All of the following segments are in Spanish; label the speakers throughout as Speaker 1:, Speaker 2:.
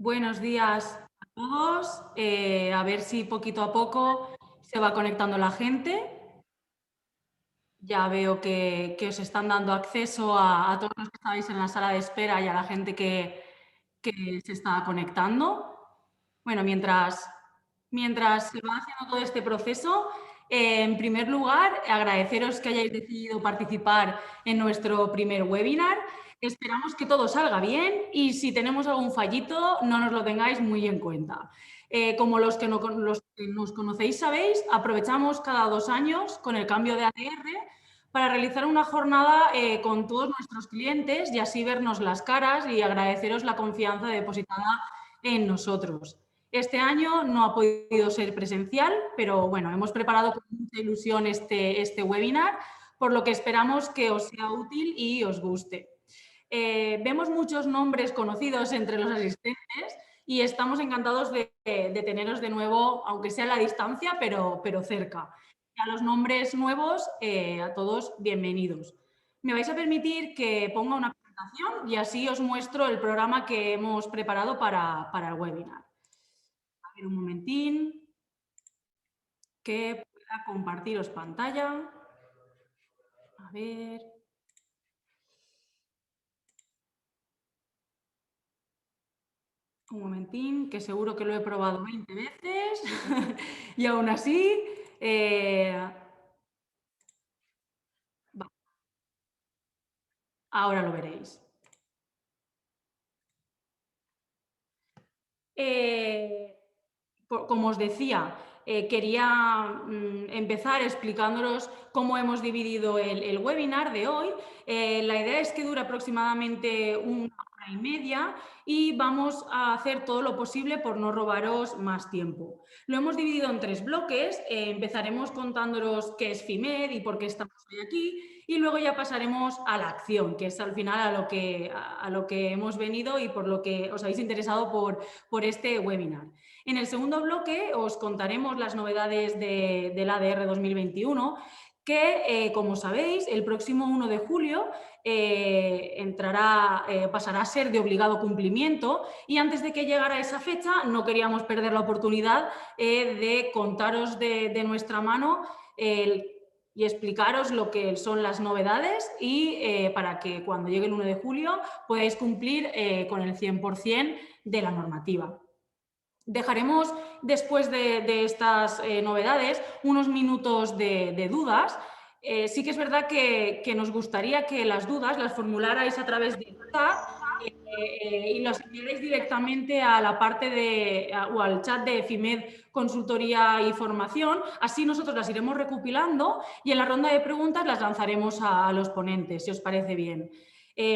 Speaker 1: Buenos días a todos. A ver si poquito a poco se va conectando la gente. Ya veo que os están dando acceso a todos los que estáis en la sala de espera y a la gente que se está conectando. Bueno, mientras se va haciendo todo este proceso, en primer lugar, agradeceros que hayáis decidido participar en nuestro primer webinar. Esperamos que todo salga bien y si tenemos algún fallito, no nos lo tengáis muy en cuenta. Como los que nos conocéis sabéis, aprovechamos cada 2 años con el cambio de ADR para realizar una jornada con todos nuestros clientes y así vernos las caras y agradeceros la confianza depositada en nosotros. Este año no ha podido ser presencial, pero bueno, hemos preparado con mucha ilusión este webinar, por lo que esperamos que os sea útil y os guste. Vemos muchos nombres conocidos entre los asistentes y estamos encantados de teneros de nuevo, aunque sea a la distancia, pero cerca. Y a los nombres nuevos, a todos, bienvenidos. Me vais a permitir que ponga una presentación y así os muestro el programa que hemos preparado para el webinar. A ver, un momentín, que pueda compartiros pantalla. A ver. Un momentín, que seguro que lo he probado 20 veces y aún así... ahora lo veréis. Como os decía, quería empezar explicándoos cómo hemos dividido el webinar de hoy. La idea es que dure aproximadamente 1 hora y media y vamos a hacer todo lo posible por no robaros más tiempo. Lo hemos dividido en 3 bloques. Empezaremos contándoos qué es FIMED y por qué estamos hoy aquí. Y luego ya pasaremos a la acción, que es al final a lo que hemos venido y por lo que os habéis interesado por este webinar. En el segundo bloque os contaremos las novedades del ADR 2021, que, como sabéis, el próximo 1 de julio pasará a ser de obligado cumplimiento y antes de que llegara esa fecha no queríamos perder la oportunidad de contaros de nuestra mano y explicaros lo que son las novedades y para que cuando llegue el 1 de julio podáis cumplir con el 100% de la normativa. Dejaremos después de estas novedades unos minutos de dudas. Sí que es verdad que nos gustaría que las dudas las formularais a través de chat y las enviarais directamente a la parte o al chat de FIMED Consultoría y Formación. Así nosotros las iremos recopilando y en la ronda de preguntas las lanzaremos a los ponentes, si os parece bien.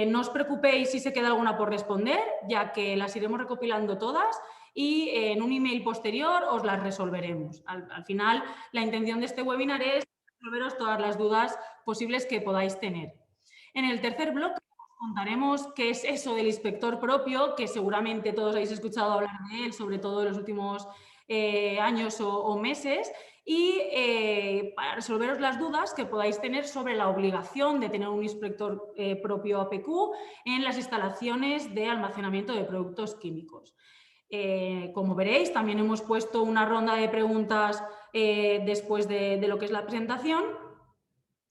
Speaker 1: No os preocupéis si se queda alguna por responder, ya que las iremos recopilando todas y en un email posterior os las resolveremos. Al final, la intención de este webinar es resolveros todas las dudas posibles que podáis tener. En el tercer bloque os contaremos qué es eso del inspector propio, que seguramente todos habéis escuchado hablar de él, sobre todo en los últimos años o meses, y para resolveros las dudas que podáis tener sobre la obligación de tener un inspector propio APQ en las instalaciones de almacenamiento de productos químicos. Como veréis, también hemos puesto una ronda de preguntas después de lo que es la presentación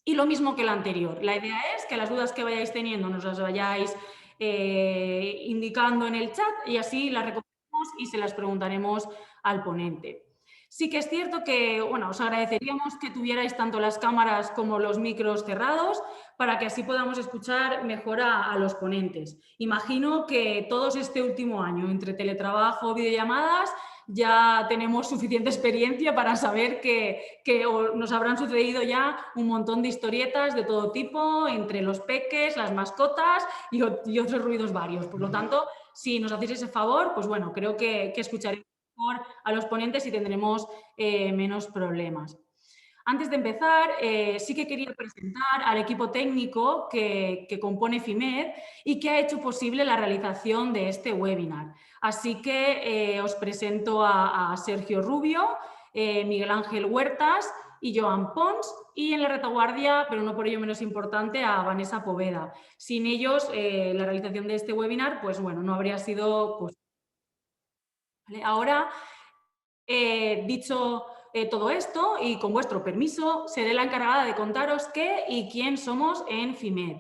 Speaker 1: y lo mismo que la anterior. La idea es que las dudas que vayáis teniendo nos las vayáis indicando en el chat y así las recogemos y se las preguntaremos al ponente. Sí que es cierto que, bueno, os agradeceríamos que tuvierais tanto las cámaras como los micros cerrados para que así podamos escuchar mejor a los ponentes. Imagino que todos este último año, entre teletrabajo, videollamadas, ya tenemos suficiente experiencia para saber que nos habrán sucedido ya un montón de historietas de todo tipo, entre los peques, las mascotas y otros ruidos varios. Por lo tanto, si nos hacéis ese favor, pues bueno, creo que escucharemos mejor a los ponentes y tendremos menos problemas. Antes de empezar, sí que quería presentar al equipo técnico que compone FIMED y que ha hecho posible la realización de este webinar. Así que os presento a Sergio Rubio, Miguel Ángel Huertas y Joan Pons, y en la retaguardia, pero no por ello menos importante, a Vanessa Poveda. Sin ellos, la realización de este webinar, pues bueno, no habría sido posible. ¿Vale? Ahora, dicho todo esto y con vuestro permiso, seré la encargada de contaros qué y quién somos en FIMED.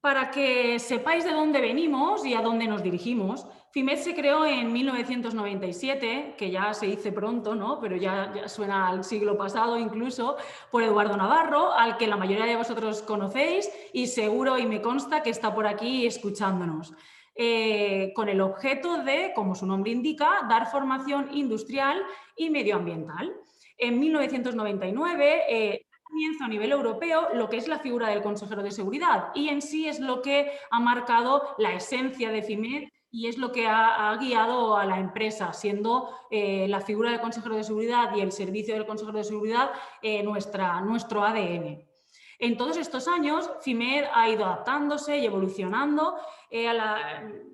Speaker 1: Para que sepáis de dónde venimos y a dónde nos dirigimos, FIMED se creó en 1997, que ya se dice pronto, ¿no? Pero ya suena al siglo pasado incluso, por Eduardo Navarro, al que la mayoría de vosotros conocéis y seguro y me consta que está por aquí escuchándonos. Con el objeto de, como su nombre indica, dar formación industrial y medioambiental. En 1999 comienza a nivel europeo lo que es la figura del consejero de seguridad y en sí es lo que ha marcado la esencia de FIMED y es lo que ha guiado a la empresa, siendo la figura del consejero de seguridad y el servicio del consejero de seguridad nuestro ADN. En todos estos años, FIMED ha ido adaptándose y evolucionando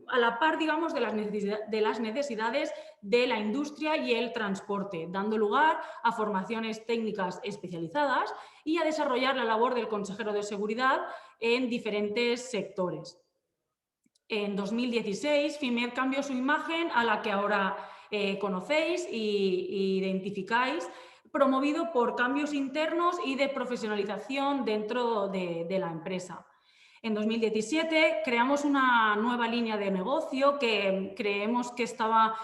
Speaker 1: a la par, digamos, de las necesidades de la industria y el transporte, dando lugar a formaciones técnicas especializadas y a desarrollar la labor del consejero de seguridad en diferentes sectores. En 2016, FIMED cambió su imagen a la que ahora conocéis e identificáis, promovido por cambios internos y de profesionalización dentro de la empresa. En 2017 creamos una nueva línea de negocio que creemos que estaba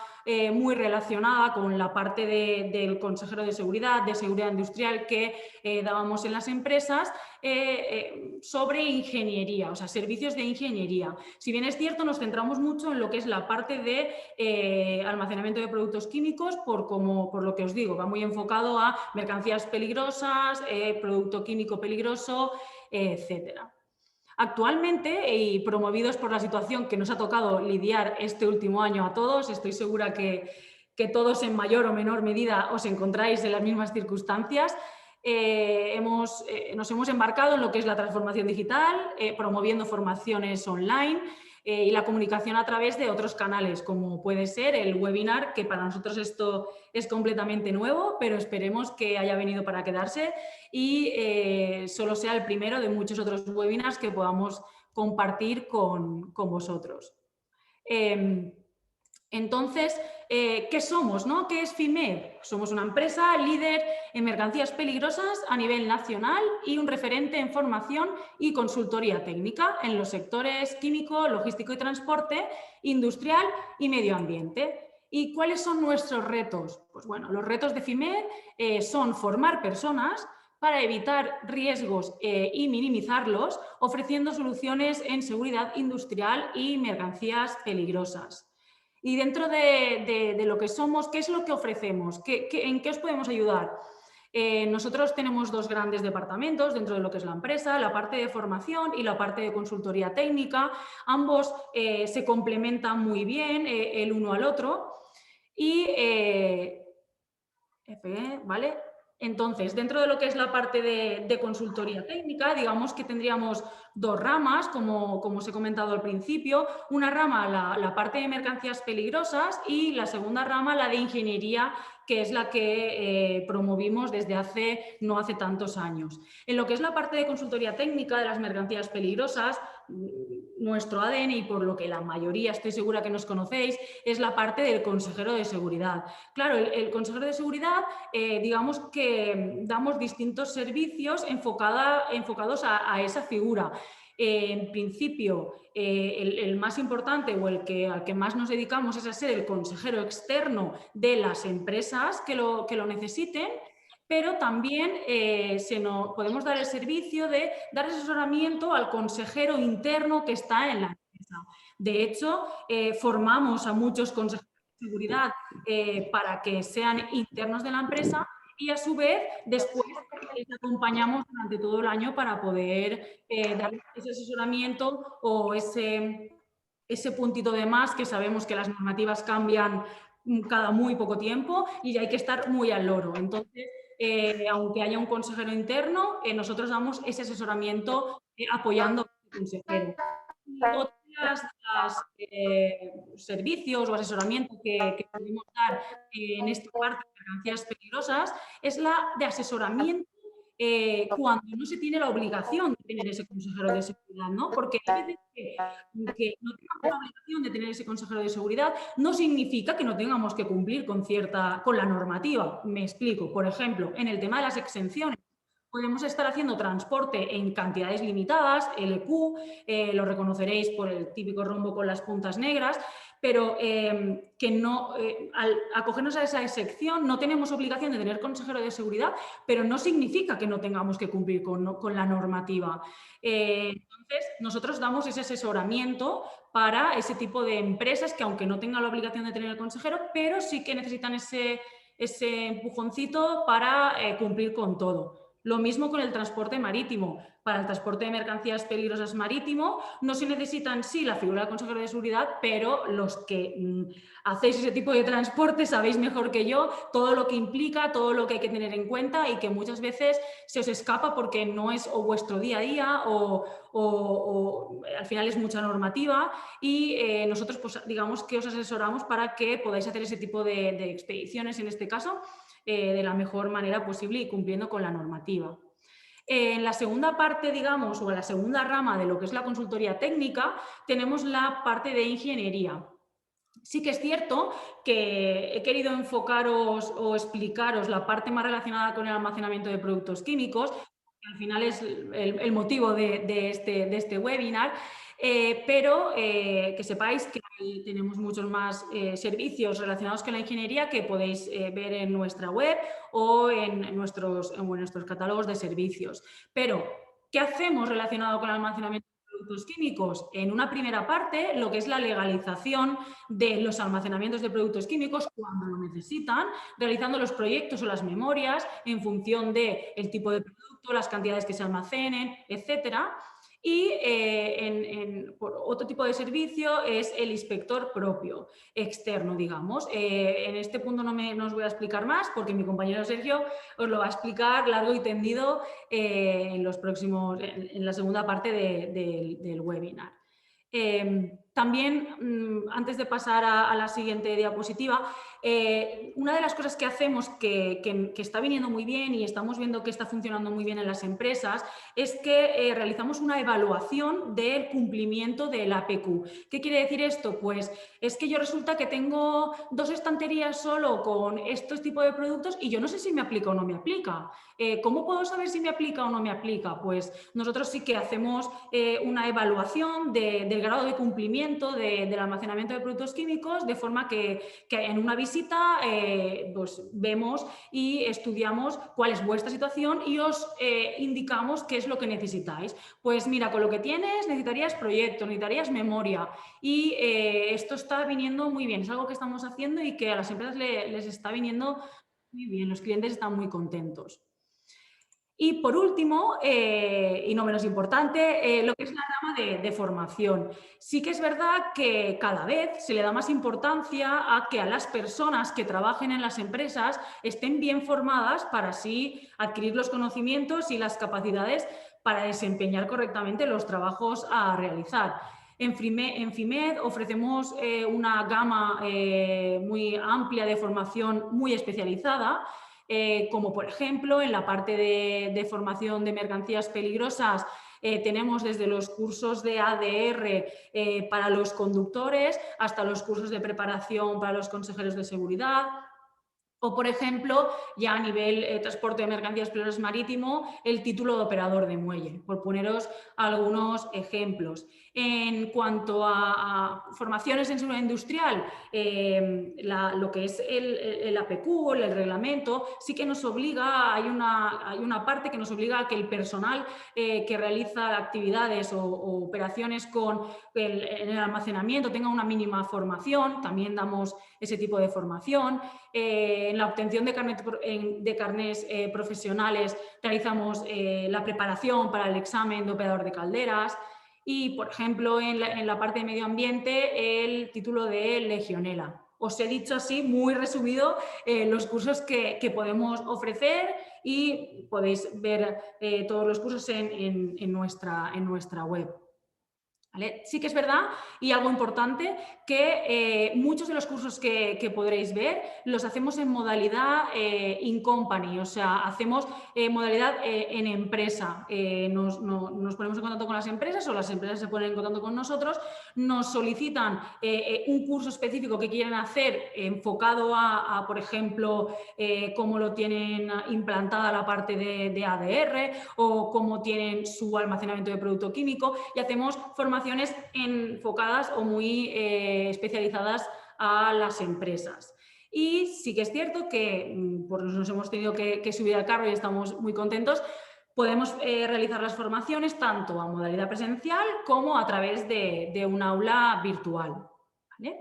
Speaker 1: muy relacionada con la parte del consejero de seguridad industrial que dábamos en las empresas sobre ingeniería, o sea, servicios de ingeniería. Si bien es cierto, nos centramos mucho en lo que es la parte de almacenamiento de productos químicos, por lo que os digo, va muy enfocado a mercancías peligrosas, producto químico peligroso, etcétera. Actualmente, y promovidos por la situación que nos ha tocado lidiar este último año a todos, estoy segura que todos en mayor o menor medida os encontráis en las mismas circunstancias, nos hemos embarcado en lo que es la transformación digital, promoviendo formaciones online y la comunicación a través de otros canales, como puede ser el webinar, que para nosotros esto es completamente nuevo, pero esperemos que haya venido para quedarse y solo sea el primero de muchos otros webinars que podamos compartir con vosotros. Entonces, ¿qué somos, no? ¿Qué es FIMED? Somos una empresa líder en mercancías peligrosas a nivel nacional y un referente en formación y consultoría técnica en los sectores químico, logístico y transporte, industrial y medio ambiente. ¿Y cuáles son nuestros retos? Pues bueno, los retos de FIMED son formar personas para evitar riesgos y minimizarlos, ofreciendo soluciones en seguridad industrial y mercancías peligrosas. Y dentro de lo que somos, ¿qué es lo que ofrecemos? ¿En qué os podemos ayudar? Nosotros tenemos dos grandes departamentos dentro de lo que es la empresa, la parte de formación y la parte de consultoría técnica. Ambos se complementan muy bien el uno al otro. Y, ¿vale? Entonces, dentro de lo que es la parte de consultoría técnica, digamos que tendríamos dos ramas, como os he comentado al principio. Una rama, la parte de mercancías peligrosas, y la segunda rama, la de ingeniería, que es la que promovimos desde no hace tantos años. En lo que es la parte de consultoría técnica de las mercancías peligrosas, nuestro ADN, y por lo que la mayoría estoy segura que nos conocéis, es la parte del consejero de seguridad. Claro, el consejero de seguridad, digamos que damos distintos servicios enfocados a esa figura. En principio, el más importante o al que más nos dedicamos es a ser el consejero externo de las empresas que lo necesiten, pero también podemos dar el servicio de dar asesoramiento al consejero interno que está en la empresa. De hecho, formamos a muchos consejeros de seguridad para que sean internos de la empresa y a su vez después les acompañamos durante todo el año para poder dar ese asesoramiento o ese puntito de más, que sabemos que las normativas cambian cada muy poco tiempo y hay que estar muy al loro. Entonces, aunque haya un consejero interno, nosotros damos ese asesoramiento apoyando al consejero. Y otros servicios o asesoramiento que podemos dar en esta parte de mercancías peligrosas es la de asesoramiento cuando no se tiene la obligación de tener ese consejero de seguridad, ¿no? Porque hay veces que no tengamos la obligación de tener ese consejero de seguridad no significa que no tengamos que cumplir con la normativa. Me explico. Por ejemplo, en el tema de las exenciones, podemos estar haciendo transporte en cantidades limitadas, LQ, lo reconoceréis por el típico rombo con las puntas negras, pero que no, al acogernos a esa excepción no tenemos obligación de tener consejero de seguridad, pero no significa que no tengamos que cumplir con la normativa. Entonces, nosotros damos ese asesoramiento para ese tipo de empresas que, aunque no tengan la obligación de tener el consejero, pero sí que necesitan ese empujoncito para cumplir con todo. Lo mismo con el transporte marítimo. Para el transporte de mercancías peligrosas marítimo no se necesita en sí la figura del consejero de seguridad, pero los que hacéis ese tipo de transporte sabéis mejor que yo todo lo que implica, todo lo que hay que tener en cuenta y que muchas veces se os escapa porque no es o vuestro día a día o al final es mucha normativa y nosotros pues digamos que os asesoramos para que podáis hacer ese tipo de expediciones en este caso de la mejor manera posible y cumpliendo con la normativa. En la segunda parte, digamos, o en la segunda rama de lo que es la consultoría técnica, tenemos la parte de ingeniería. Sí que es cierto que he querido enfocaros o explicaros la parte más relacionada con el almacenamiento de productos químicos, que al final es el motivo de este webinar, pero que sepáis que tenemos muchos más servicios relacionados con la ingeniería que podéis ver en nuestra web o en nuestros catálogos de servicios. Pero, ¿qué hacemos relacionado con el almacenamiento de productos químicos? En una primera parte, lo que es la legalización de los almacenamientos de productos químicos cuando lo necesitan, realizando los proyectos o las memorias en función del tipo de producto, las cantidades que se almacenen, etcétera. Y por otro tipo de servicio es el inspector propio, externo, digamos. En este punto no os voy a explicar más porque mi compañero Sergio os lo va a explicar largo y tendido en la segunda parte del webinar. También, antes de pasar a la siguiente diapositiva, una de las cosas que hacemos que está viniendo muy bien y estamos viendo que está funcionando muy bien en las empresas es que realizamos una evaluación del cumplimiento del APQ. ¿Qué quiere decir esto? Pues es que yo resulta que tengo 2 estanterías solo con estos tipos de productos y yo no sé si me aplica o no me aplica. ¿Cómo puedo saber si me aplica o no me aplica? Pues nosotros sí que hacemos una evaluación del grado de cumplimiento del almacenamiento de productos químicos, de forma que en una visita pues vemos y estudiamos cuál es vuestra situación y os indicamos qué es lo que necesitáis. Pues mira, con lo que tienes necesitarías proyectos, necesitarías memoria y esto está viniendo muy bien, es algo que estamos haciendo y que a las empresas les está viniendo muy bien, los clientes están muy contentos. Y por último, y no menos importante, lo que es la rama de formación. Sí que es verdad que cada vez se le da más importancia a que a las personas que trabajen en las empresas estén bien formadas para así adquirir los conocimientos y las capacidades para desempeñar correctamente los trabajos a realizar. En FIMED ofrecemos una gama muy amplia de formación muy especializada, como por ejemplo en la parte de formación de mercancías peligrosas tenemos desde los cursos de ADR para los conductores hasta los cursos de preparación para los consejeros de seguridad. O, por ejemplo, ya a nivel transporte de mercancías peligrosas marítimo, el título de operador de muelle, por poneros algunos ejemplos. En cuanto a formaciones en seguridad industrial, lo que es el APQ, el reglamento, sí que nos obliga, hay una parte que nos obliga a que el personal que realiza actividades o operaciones en el almacenamiento tenga una mínima formación, también damos ese tipo de formación. En la obtención de carnés profesionales realizamos la preparación para el examen de operador de calderas y, por ejemplo, en la parte de medio ambiente, el título de legionela. Os he dicho así, muy resumido, los cursos que podemos ofrecer y podéis ver todos los cursos en nuestra web. ¿Vale? Sí que es verdad, y algo importante, que muchos de los cursos que podréis ver los hacemos en modalidad in company, o sea, hacemos modalidad en empresa. Nos ponemos en contacto con las empresas o las empresas se ponen en contacto con nosotros, nos solicitan un curso específico que quieren hacer enfocado a por ejemplo, cómo lo tienen implantada la parte de ADR o cómo tienen su almacenamiento de producto químico, y hacemos formaciones enfocadas o muy especializadas a las empresas. Y sí que es cierto que pues nos hemos tenido que subir al carro y estamos muy contentos. Podemos realizar las formaciones tanto a modalidad presencial como a través de un aula virtual. ¿Vale?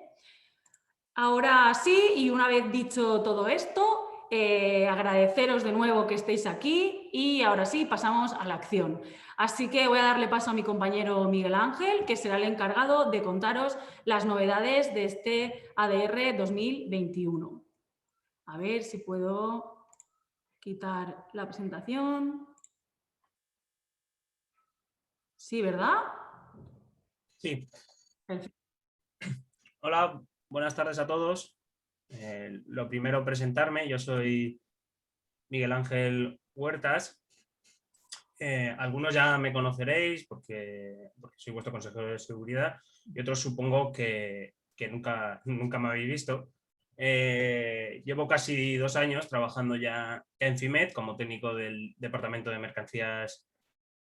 Speaker 1: Ahora sí, y una vez dicho todo esto, agradeceros de nuevo que estéis aquí y ahora sí, pasamos a la acción. Así que voy a darle paso a mi compañero Miguel Ángel, que será el encargado de contaros las novedades de este ADR 2021. A ver si puedo quitar la presentación. Sí, ¿verdad?
Speaker 2: Sí.
Speaker 1: Perfecto.
Speaker 2: Hola, buenas tardes a todos. Lo primero, presentarme. Yo soy Miguel Ángel Huertas. Algunos ya me conoceréis porque soy vuestro consejero de seguridad y otros supongo que nunca me habéis visto. Llevo casi 2 años trabajando ya en FIMED como técnico del Departamento de Mercancías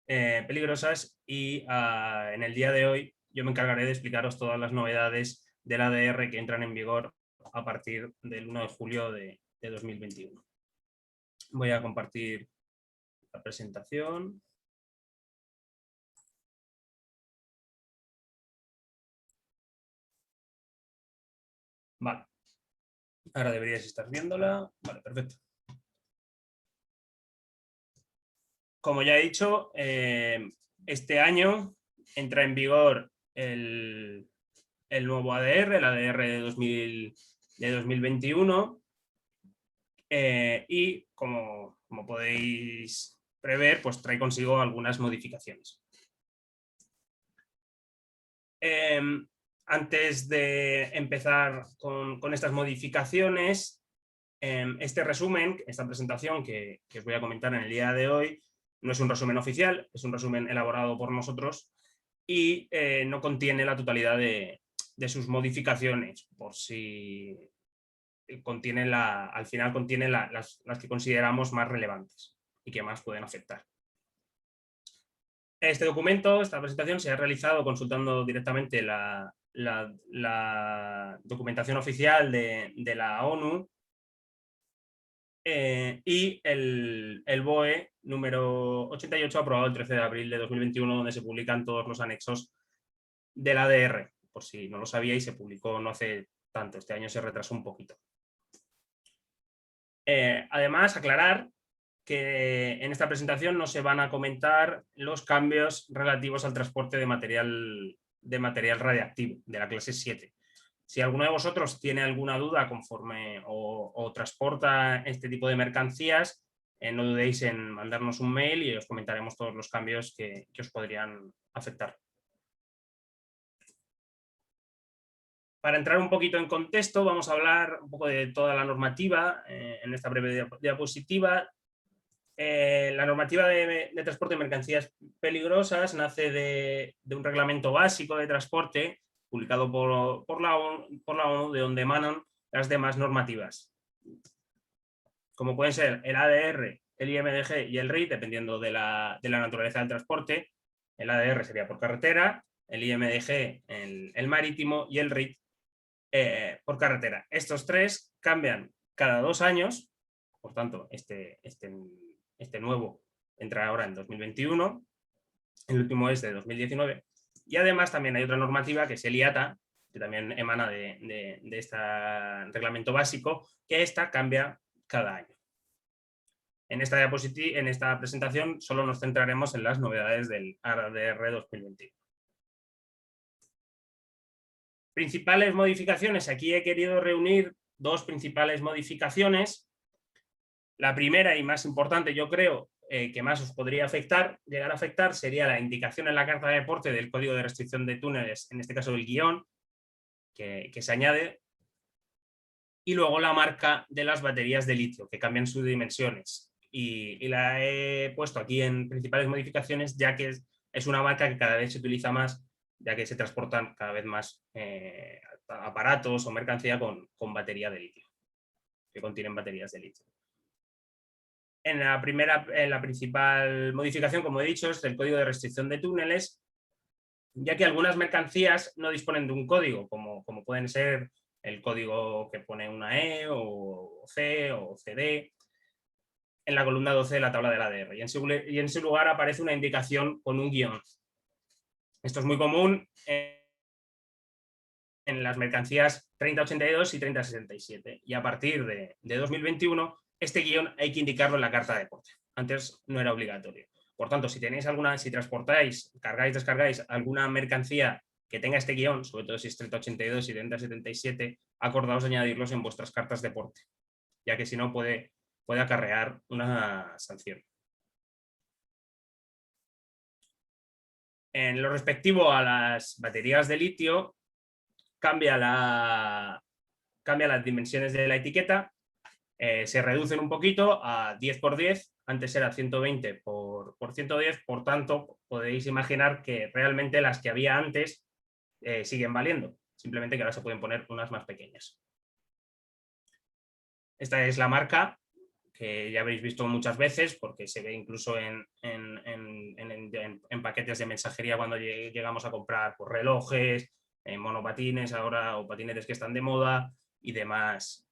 Speaker 2: Peligrosas y en el día de hoy yo me encargaré de explicaros todas las novedades del ADR que entran en vigor a partir del 1 de julio de 2021. Voy a compartir la presentación. Vale. Ahora deberíais estar viéndola. Vale, perfecto. Como ya he dicho, este año entra en vigor el nuevo ADR, el ADR de 2021. Y como podéis prever, pues trae consigo algunas modificaciones. Antes de empezar con estas modificaciones, este resumen, esta presentación que os voy a comentar en el día de hoy, no es un resumen oficial, es un resumen elaborado por nosotros y no contiene la totalidad de sus modificaciones, por si al final contiene las que consideramos más relevantes y que más pueden afectar. Este documento, esta presentación, se ha realizado consultando directamente la documentación oficial de la ONU y el BOE número 88 aprobado el 13 de abril de 2021, donde se publican todos los anexos del ADR. Por si no lo sabíais, se publicó no hace tanto, este año se retrasó un poquito. Además, aclarar que en esta presentación no se van a comentar los cambios relativos al transporte de material radiactivo de la clase 7. Si alguno de vosotros tiene alguna duda conforme o transporta este tipo de mercancías, no dudéis en mandarnos un mail y os comentaremos todos los cambios que os podrían afectar. Para entrar un poquito en contexto, vamos a hablar un poco de toda la normativa en esta breve diapositiva. La normativa de transporte de mercancías peligrosas nace de un reglamento básico de transporte publicado por la ONU, de donde emanan las demás normativas, como pueden ser el ADR, el IMDG y el RIT, dependiendo de la naturaleza del transporte. El ADR sería por carretera, el IMDG el marítimo y el RIT por carretera. Estos tres cambian cada 2 años, por tanto, este nuevo entra ahora en 2021, el último es de 2019, y además también hay otra normativa que es el IATA, que también emana de este reglamento básico, que esta cambia cada año. En esta presentación solo nos centraremos en las novedades del ADR 2021. Principales modificaciones. Aquí he querido reunir 2 principales modificaciones. La primera y más importante, yo creo, que más os podría llegar a afectar sería la indicación en la carta de porte del código de restricción de túneles, en este caso el guión, que se añade, y luego la marca de las baterías de litio, que cambian sus dimensiones. Y la he puesto aquí en principales modificaciones, ya que es una marca que cada vez se utiliza más, ya que se transportan cada vez más aparatos o mercancía con batería de litio, que contienen baterías de litio. En la principal modificación, como he dicho, es el código de restricción de túneles, ya que algunas mercancías no disponen de un código, como pueden ser el código que pone una E o C o CD en la columna 12 de la tabla del ADR, y en su lugar aparece una indicación con un guión. Esto es muy común en las mercancías 3082 y 3067, y a partir de 2021 este guión hay que indicarlo en la carta de porte. Antes no era obligatorio. Por tanto, si transportáis, cargáis, descargáis alguna mercancía que tenga este guión, sobre todo si es 3082 y 3077, acordaos añadirlos en vuestras cartas de porte, ya que si no puede acarrear una sanción. En lo respectivo a las baterías de litio, cambia las dimensiones de la etiqueta, se reducen un poquito a 10×10, antes era 120 por 110, por tanto podéis imaginar que realmente las que había antes siguen valiendo, simplemente que ahora se pueden poner unas más pequeñas. Esta es la marca, que ya habréis visto muchas veces, porque se ve incluso en paquetes de mensajería cuando llegamos a comprar por relojes, monopatines ahora o patinetes que están de moda y demás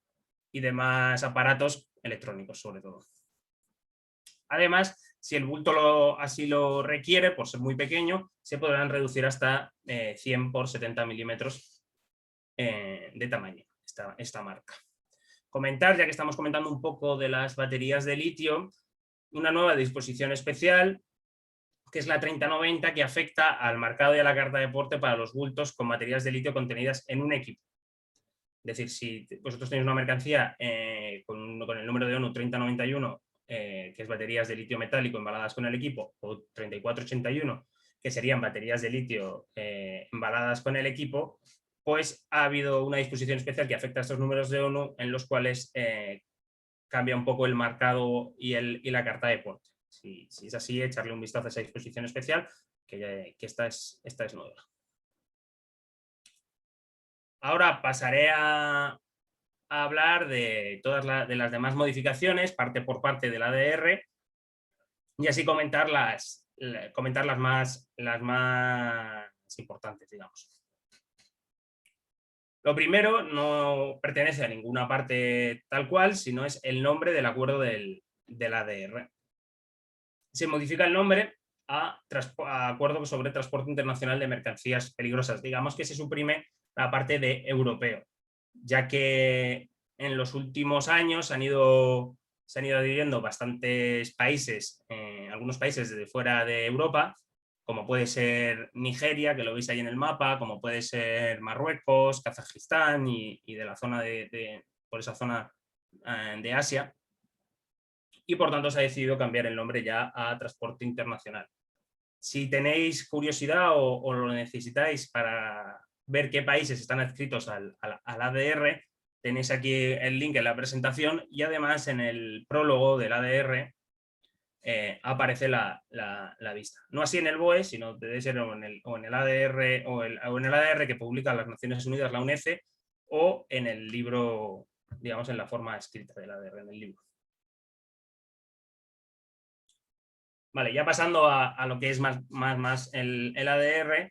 Speaker 2: aparatos electrónicos sobre todo. Además, si el bulto así lo requiere, por ser muy pequeño, se podrán reducir hasta 100×70 milímetros de tamaño esta marca. Comentar, ya que estamos comentando un poco de las baterías de litio, una nueva disposición especial, que es la 3090, que afecta al marcado y a la carta de porte para los bultos con baterías de litio contenidas en un equipo. Es decir, si vosotros tenéis una mercancía con el número de ONU 3091, que es baterías de litio metálico embaladas con el equipo, o 3481, que serían baterías de litio embaladas con el equipo, pues ha habido una disposición especial que afecta a estos números de ONU, en los cuales cambia un poco el marcado y la carta de porte. Si es así, echarle un vistazo a esa disposición especial, que esta es nueva. Ahora pasaré a hablar de todas las demás modificaciones, parte por parte del ADR, y así comentar las más importantes, digamos. Lo primero no pertenece a ninguna parte tal cual, sino es el nombre del acuerdo del ADR. Se modifica el nombre a Acuerdo sobre Transporte Internacional de Mercancías Peligrosas. Digamos que se suprime la parte de europeo, ya que en los últimos años se han ido adhiriendo bastantes países, algunos países desde fuera de Europa, como puede ser Nigeria, que lo veis ahí en el mapa, como puede ser Marruecos, Kazajistán y de la zona por esa zona de Asia, y por tanto se ha decidido cambiar el nombre ya a Transporte Internacional. Si tenéis curiosidad o lo necesitáis para ver qué países están adscritos al ADR, tenéis aquí el link en la presentación, y además en el prólogo del ADR aparece la lista. No así en el BOE, sino debe ser o en el ADR o en el ADR que publica las Naciones Unidas, la UNECE, o en el libro, digamos, en la forma escrita del ADR, en el libro. Vale, ya pasando a lo que es más el ADR,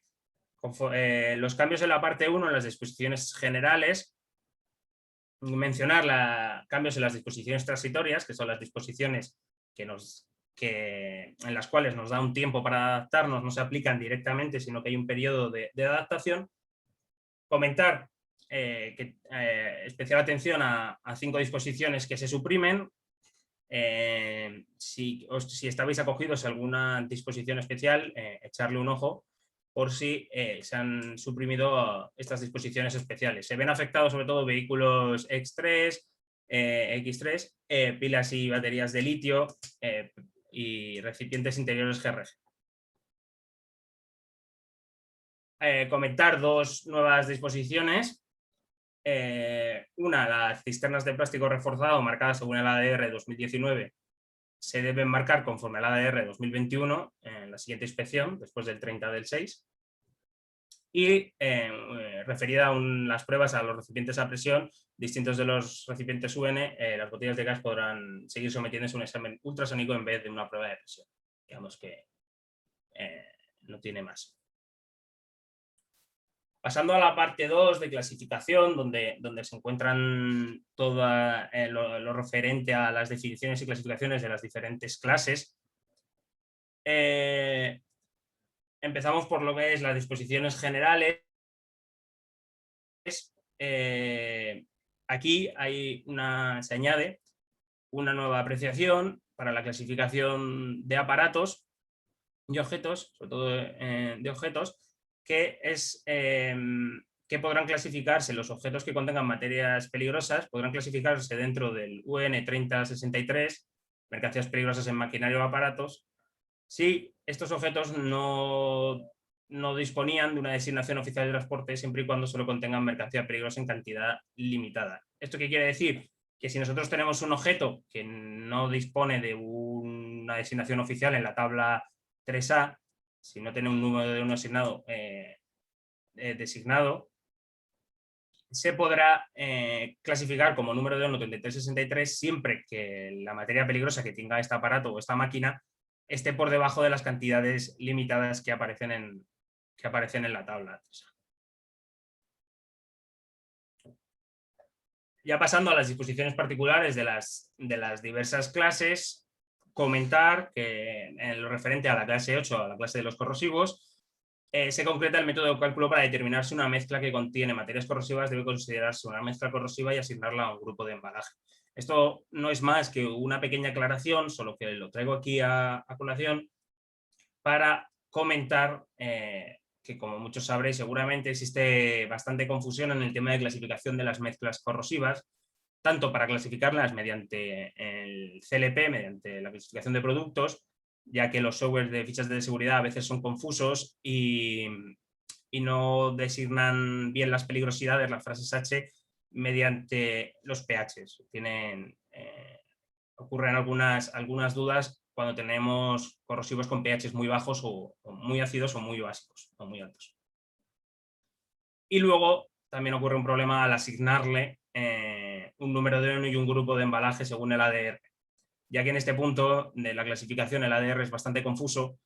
Speaker 2: los cambios en la parte 1, en las disposiciones generales, mencionar cambios en las disposiciones transitorias, que son las disposiciones en las cuales nos da un tiempo para adaptarnos, no se aplican directamente, sino que hay un periodo de adaptación. Comentar especial atención a 5 disposiciones que se suprimen. Si estabais acogidos a alguna disposición especial, echarle un ojo por si se han suprimido estas disposiciones especiales. Se ven afectados sobre todo vehículos X3, pilas y baterías de litio y recipientes interiores GRG. Comentar dos nuevas disposiciones. Una, las cisternas de plástico reforzado marcadas según el ADR 2019 se deben marcar conforme al ADR 2021 en la siguiente inspección, después del 30 del 6. Y referida a las pruebas a los recipientes a presión distintos de los recipientes UN, las botellas de gas podrán seguir sometiéndose a un examen ultrasónico en vez de una prueba de presión. Digamos que no tiene más. Pasando a la parte 2 de clasificación, donde se encuentran todo lo referente a las definiciones y clasificaciones de las diferentes clases. Empezamos por lo que es las disposiciones generales. Aquí se añade una nueva apreciación para la clasificación de aparatos y objetos, sobre todo de objetos, que podrán clasificarse, los objetos que contengan materias peligrosas podrán clasificarse dentro del UN 3063, mercancías peligrosas en maquinaria o aparatos, si estos objetos no disponían de una designación oficial de transporte siempre y cuando solo contengan mercancía peligrosa en cantidad limitada. ¿Esto qué quiere decir? Que si nosotros tenemos un objeto que no dispone de una designación oficial en la tabla 3A, si no tiene un número de uno asignado designado, se podrá clasificar como número de ONU 3363 siempre que la materia peligrosa que tenga este aparato o esta máquina esté por debajo de las cantidades limitadas que aparecen en la tabla. Ya pasando a las disposiciones particulares de las diversas clases, comentar que en lo referente a la clase 8, a la clase de los corrosivos, se concreta el método de cálculo para determinar si una mezcla que contiene materias corrosivas debe considerarse una mezcla corrosiva y asignarla a un grupo de embalaje. Esto no es más que una pequeña aclaración, solo que lo traigo aquí a colación para comentar que, como muchos sabréis, seguramente existe bastante confusión en el tema de clasificación de las mezclas corrosivas, tanto para clasificarlas mediante el CLP, mediante la clasificación de productos, ya que los softwares de fichas de seguridad a veces son confusos y no designan bien las peligrosidades, las frases H, mediante los pHs. Ocurren algunas dudas cuando tenemos corrosivos con pHs muy bajos o muy ácidos o muy básicos o muy altos. Y luego también ocurre un problema al asignarle un número de ONU y un grupo de embalaje según el ADR, ya que en este punto de la clasificación el ADR es bastante confuso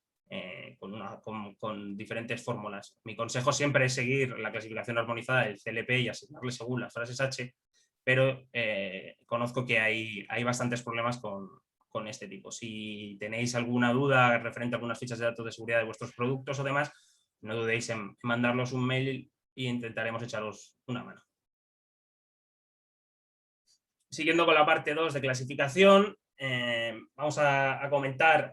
Speaker 2: con diferentes fórmulas. Mi consejo siempre es seguir la clasificación armonizada del CLP y asignarle según las frases H, pero conozco que hay bastantes problemas con este tipo. Si tenéis alguna duda referente a algunas fichas de datos de seguridad de vuestros productos o demás, no dudéis en mandarnos un mail y intentaremos echaros una mano. Siguiendo con la parte 2 de clasificación, vamos a comentar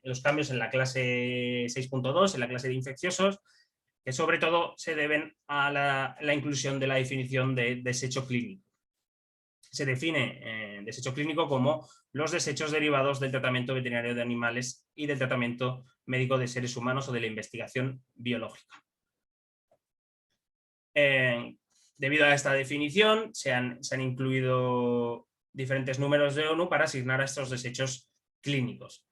Speaker 2: los cambios en la clase 6.2, en la clase de infecciosos, que sobre todo se deben a la inclusión de la definición de desecho clínico. Se define desecho clínico como los desechos derivados del tratamiento veterinario de animales y del tratamiento médico de seres humanos o de la investigación biológica. Debido a esta definición, se han incluido diferentes números de ONU para asignar a estos desechos clínicos.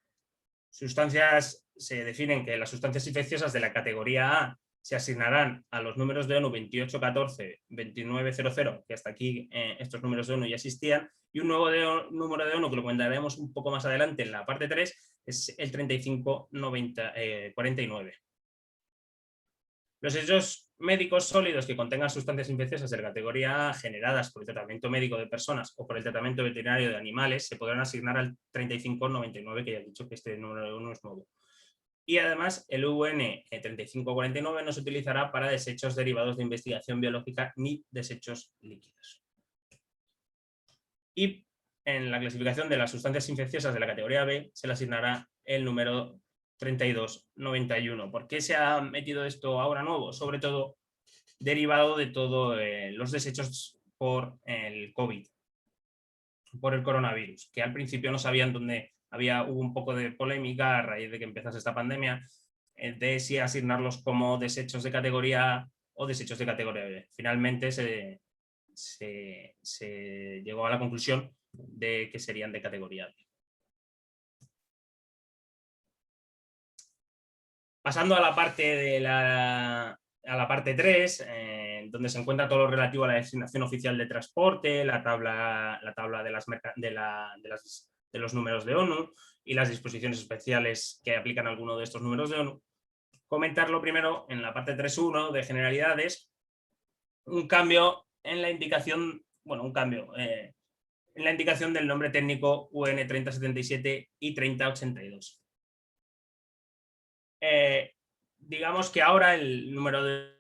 Speaker 2: Se definen que las sustancias infecciosas de la categoría A se asignarán a los números de ONU 2814, 2900, que hasta aquí estos números de ONU ya existían, y un nuevo número de ONU que lo comentaremos un poco más adelante en la parte 3, es el 3549. Los desechos médicos sólidos que contengan sustancias infecciosas de la categoría A generadas por el tratamiento médico de personas o por el tratamiento veterinario de animales se podrán asignar al 3599, que ya he dicho que este número no es nuevo. Y además el UN 3549 no se utilizará para desechos derivados de investigación biológica ni desechos líquidos. Y en la clasificación de las sustancias infecciosas de la categoría B se le asignará el número 3291. ¿Por qué se ha metido esto ahora nuevo? Sobre todo derivado de todos los desechos por el COVID, por el coronavirus, que al principio no sabían dónde hubo un poco de polémica a raíz de que empezase esta pandemia, de si asignarlos como desechos de categoría A o desechos de categoría B. Finalmente se llegó a la conclusión de que serían de categoría B. Pasando a la parte a la parte 3, donde se encuentra todo lo relativo a la designación oficial de transporte, la tabla de los números de ONU y las disposiciones especiales que aplican a alguno de estos números de ONU. Comentarlo primero en la parte 3.1 de generalidades, un cambio en la indicación, en la indicación del nombre técnico UN 3077 y 3082. Digamos que ahora el número de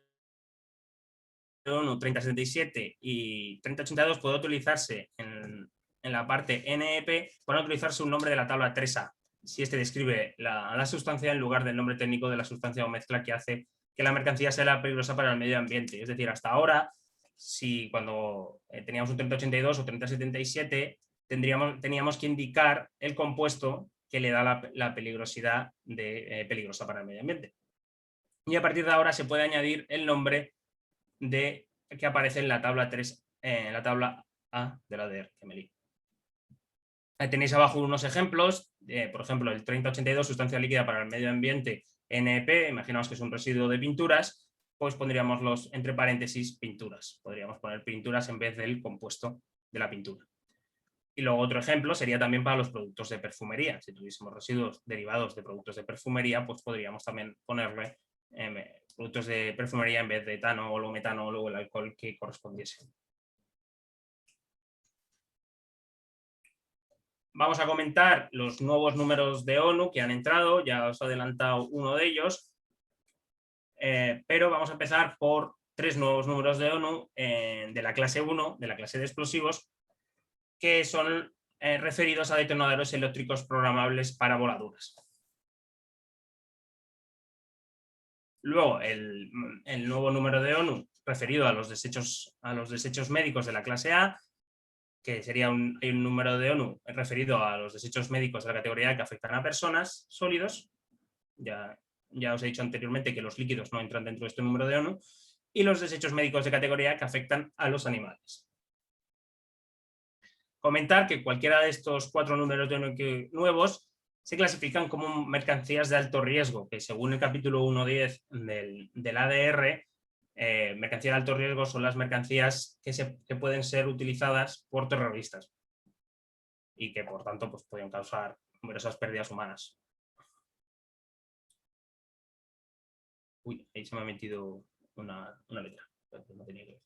Speaker 2: ONU 3077 y 3082 puede utilizarse en la parte NEP, puede utilizarse un nombre de la tabla 3A, si este describe la sustancia en lugar del nombre técnico de la sustancia o mezcla que hace que la mercancía sea peligrosa para el medio ambiente. Es decir, hasta ahora, si cuando teníamos un 3082 o 3077, teníamos que indicar el compuesto que le da la peligrosidad peligrosa para el medio ambiente. Y a partir de ahora se puede añadir el nombre que aparece en la tabla 3, en la tabla A de la ADR, que me lío. Tenéis abajo unos ejemplos, por ejemplo, el 3082, sustancia líquida para el medio ambiente, NEP, imaginaos que es un residuo de pinturas, pues pondríamos entre paréntesis pinturas. Podríamos poner pinturas en vez del compuesto de la pintura. Y luego otro ejemplo sería también para los productos de perfumería. Si tuviésemos residuos derivados de productos de perfumería, pues podríamos también ponerle productos de perfumería en vez de etanol o metanol o el alcohol que correspondiese. Vamos a comentar los nuevos números de ONU que han entrado, ya os he adelantado uno de ellos, pero vamos a empezar por 3 nuevos números de ONU de la clase 1, de la clase de explosivos, que son referidos a detonadores eléctricos programables para voladuras. Luego, el nuevo número de ONU referido a los desechos médicos de la clase A, que sería un número de ONU referido a los desechos médicos de la categoría A que afectan a personas, sólidos. Ya os he dicho anteriormente que los líquidos no entran dentro de este número de ONU. Y los desechos médicos de categoría A que afectan a los animales. Comentar que cualquiera de estos 4 números de ONU nuevos se clasifican como mercancías de alto riesgo, que según el capítulo 1.10 del ADR, mercancías de alto riesgo son las mercancías que pueden ser utilizadas por terroristas y que por tanto pues, pueden causar numerosas pérdidas humanas. Uy, ahí se me ha metido una letra. No tenía que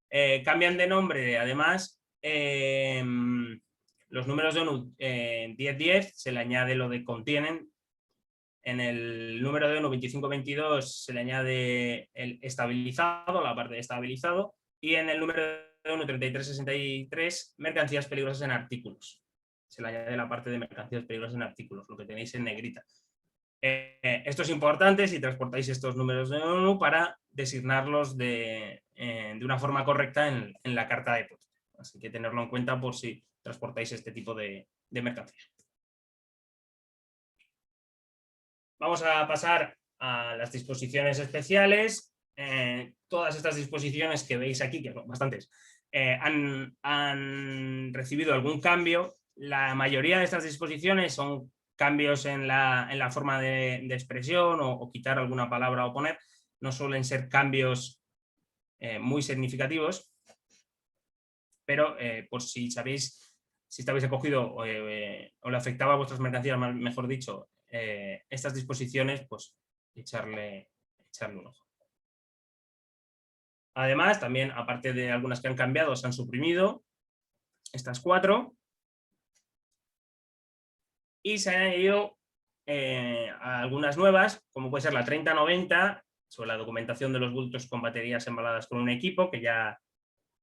Speaker 2: ver. Cambian de nombre, además, los números de ONU 1010 se le añade lo de contienen. En el número de ONU 2522 se le añade el estabilizado, la parte de estabilizado, y en el número de ONU 3363, mercancías peligrosas en artículos. Se le añade la parte de mercancías peligrosas en artículos, lo que tenéis en negrita. Esto es importante si transportáis estos números de ONU para designarlos de una forma correcta en la carta de puerto. Así que tenerlo en cuenta por si transportáis este tipo de mercancía. Vamos a pasar a las disposiciones especiales. Todas estas disposiciones que veis aquí, que son bastantes, han recibido algún cambio. La mayoría de estas disposiciones son cambios en la forma de expresión o quitar alguna palabra o poner. No suelen ser cambios muy significativos, pero por si sabéis, si estabais acogido o le afectaba a vuestras mercancías, mejor dicho, estas disposiciones, pues echarle un ojo. Además, también, aparte de algunas que han cambiado, se han suprimido estas 4 y se han añadido algunas nuevas, como puede ser la 3090, sobre la documentación de los bultos con baterías embaladas con un equipo, que ya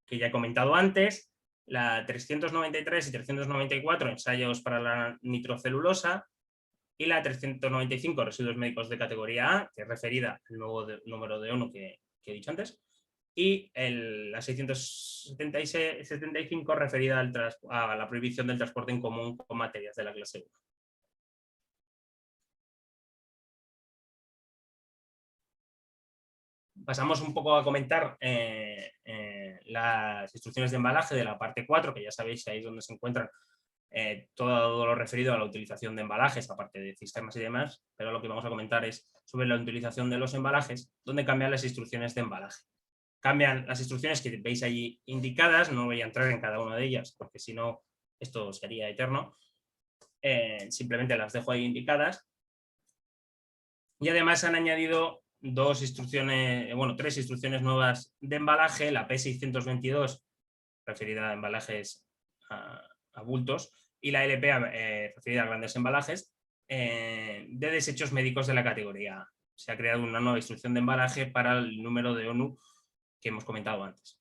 Speaker 2: he comentado antes, la 393 y 394, ensayos para la nitrocelulosa, y la 395, residuos médicos de categoría A, que es referida al nuevo número de ONU que he dicho antes, y la 675 referida a la prohibición del transporte en común con materias de la clase 1. pasamos un poco a comentar las instrucciones de embalaje de la parte 4, que ya sabéis ahí es donde se encuentran todo lo referido a la utilización de embalajes, aparte de cisternas y demás, pero lo que vamos a comentar es sobre la utilización de los embalajes, donde cambian las instrucciones de embalaje. Cambian las instrucciones que veis allí indicadas, no voy a entrar en cada una de ellas, porque si no, esto sería eterno. Simplemente las dejo ahí indicadas. Y además han añadido tres instrucciones nuevas de embalaje, la P622, referida a embalajes a bultos, y la LP referida a grandes embalajes, de desechos médicos de la categoría A. Se ha creado una nueva instrucción de embalaje para el número de ONU que hemos comentado antes.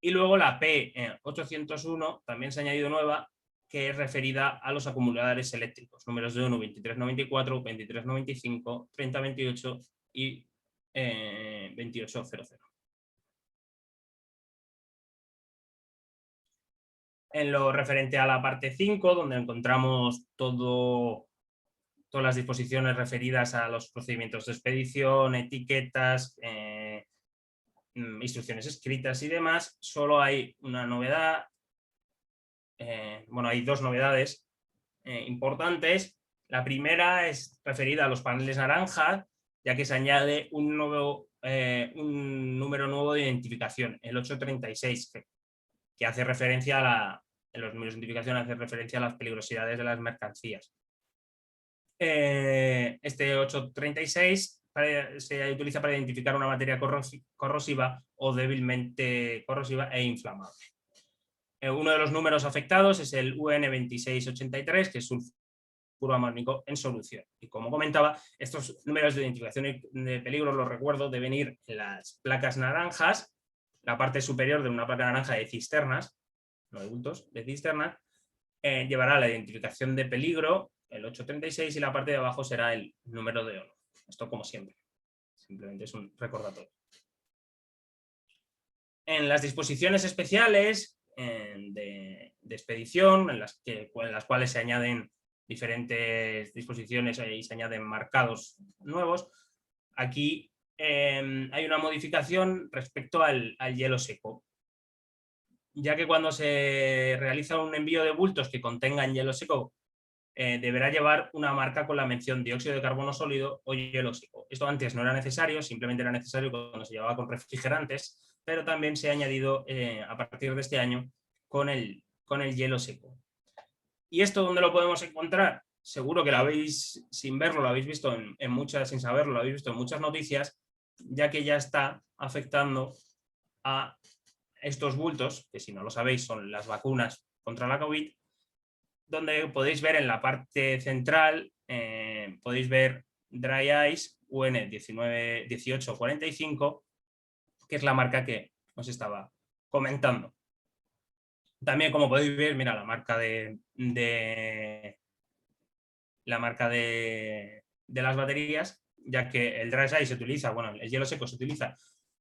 Speaker 2: Y luego la P801 también se ha añadido nueva, que es referida a los acumuladores eléctricos, números de ONU 2394, 2395, 3028 y 2800. En lo referente a la parte 5, donde encontramos todas las disposiciones referidas a los procedimientos de expedición, etiquetas, instrucciones escritas y demás, solo hay una novedad. Hay dos novedades importantes. La primera es referida a los paneles naranjas, ya que se añade un número nuevo de identificación, el 836, que hace referencia en los números de identificación hace referencia a las peligrosidades de las mercancías. Este 836 se utiliza para identificar una materia corrosiva o débilmente corrosiva e inflamable. Uno de los números afectados es el UN2683, que es sulfuro amánico en solución. Y como comentaba, estos números de identificación de peligro, los recuerdo, deben ir en las placas naranjas, la parte superior de una placa naranja de cisternas, no de bultos, de cisternas, llevará la identificación de peligro, el 836, y la parte de abajo será el número de ONU. Esto como siempre, simplemente es un recordatorio. En las disposiciones especiales de expedición, en las cuales se añaden diferentes disposiciones y se añaden marcados nuevos, aquí hay una modificación respecto al hielo seco, ya que cuando se realiza un envío de bultos que contengan hielo seco, deberá llevar una marca con la mención dióxido de carbono sólido o hielo seco. Esto antes no era necesario, simplemente era necesario cuando se llevaba con refrigerantes, pero también se ha añadido a partir de este año con el hielo seco. ¿Y esto dónde lo podemos encontrar? Seguro que lo habéis, sin verlo, lo habéis visto sin saberlo, lo habéis visto en muchas noticias, ya que ya está afectando a estos bultos, que si no lo sabéis son las vacunas contra la COVID, donde podéis ver en la parte central, podéis ver Dry Ice UN1845, que es la marca que os estaba comentando. También, como podéis ver, mira, la marca de las baterías, ya que el Dry Ice se utiliza, el hielo seco se utiliza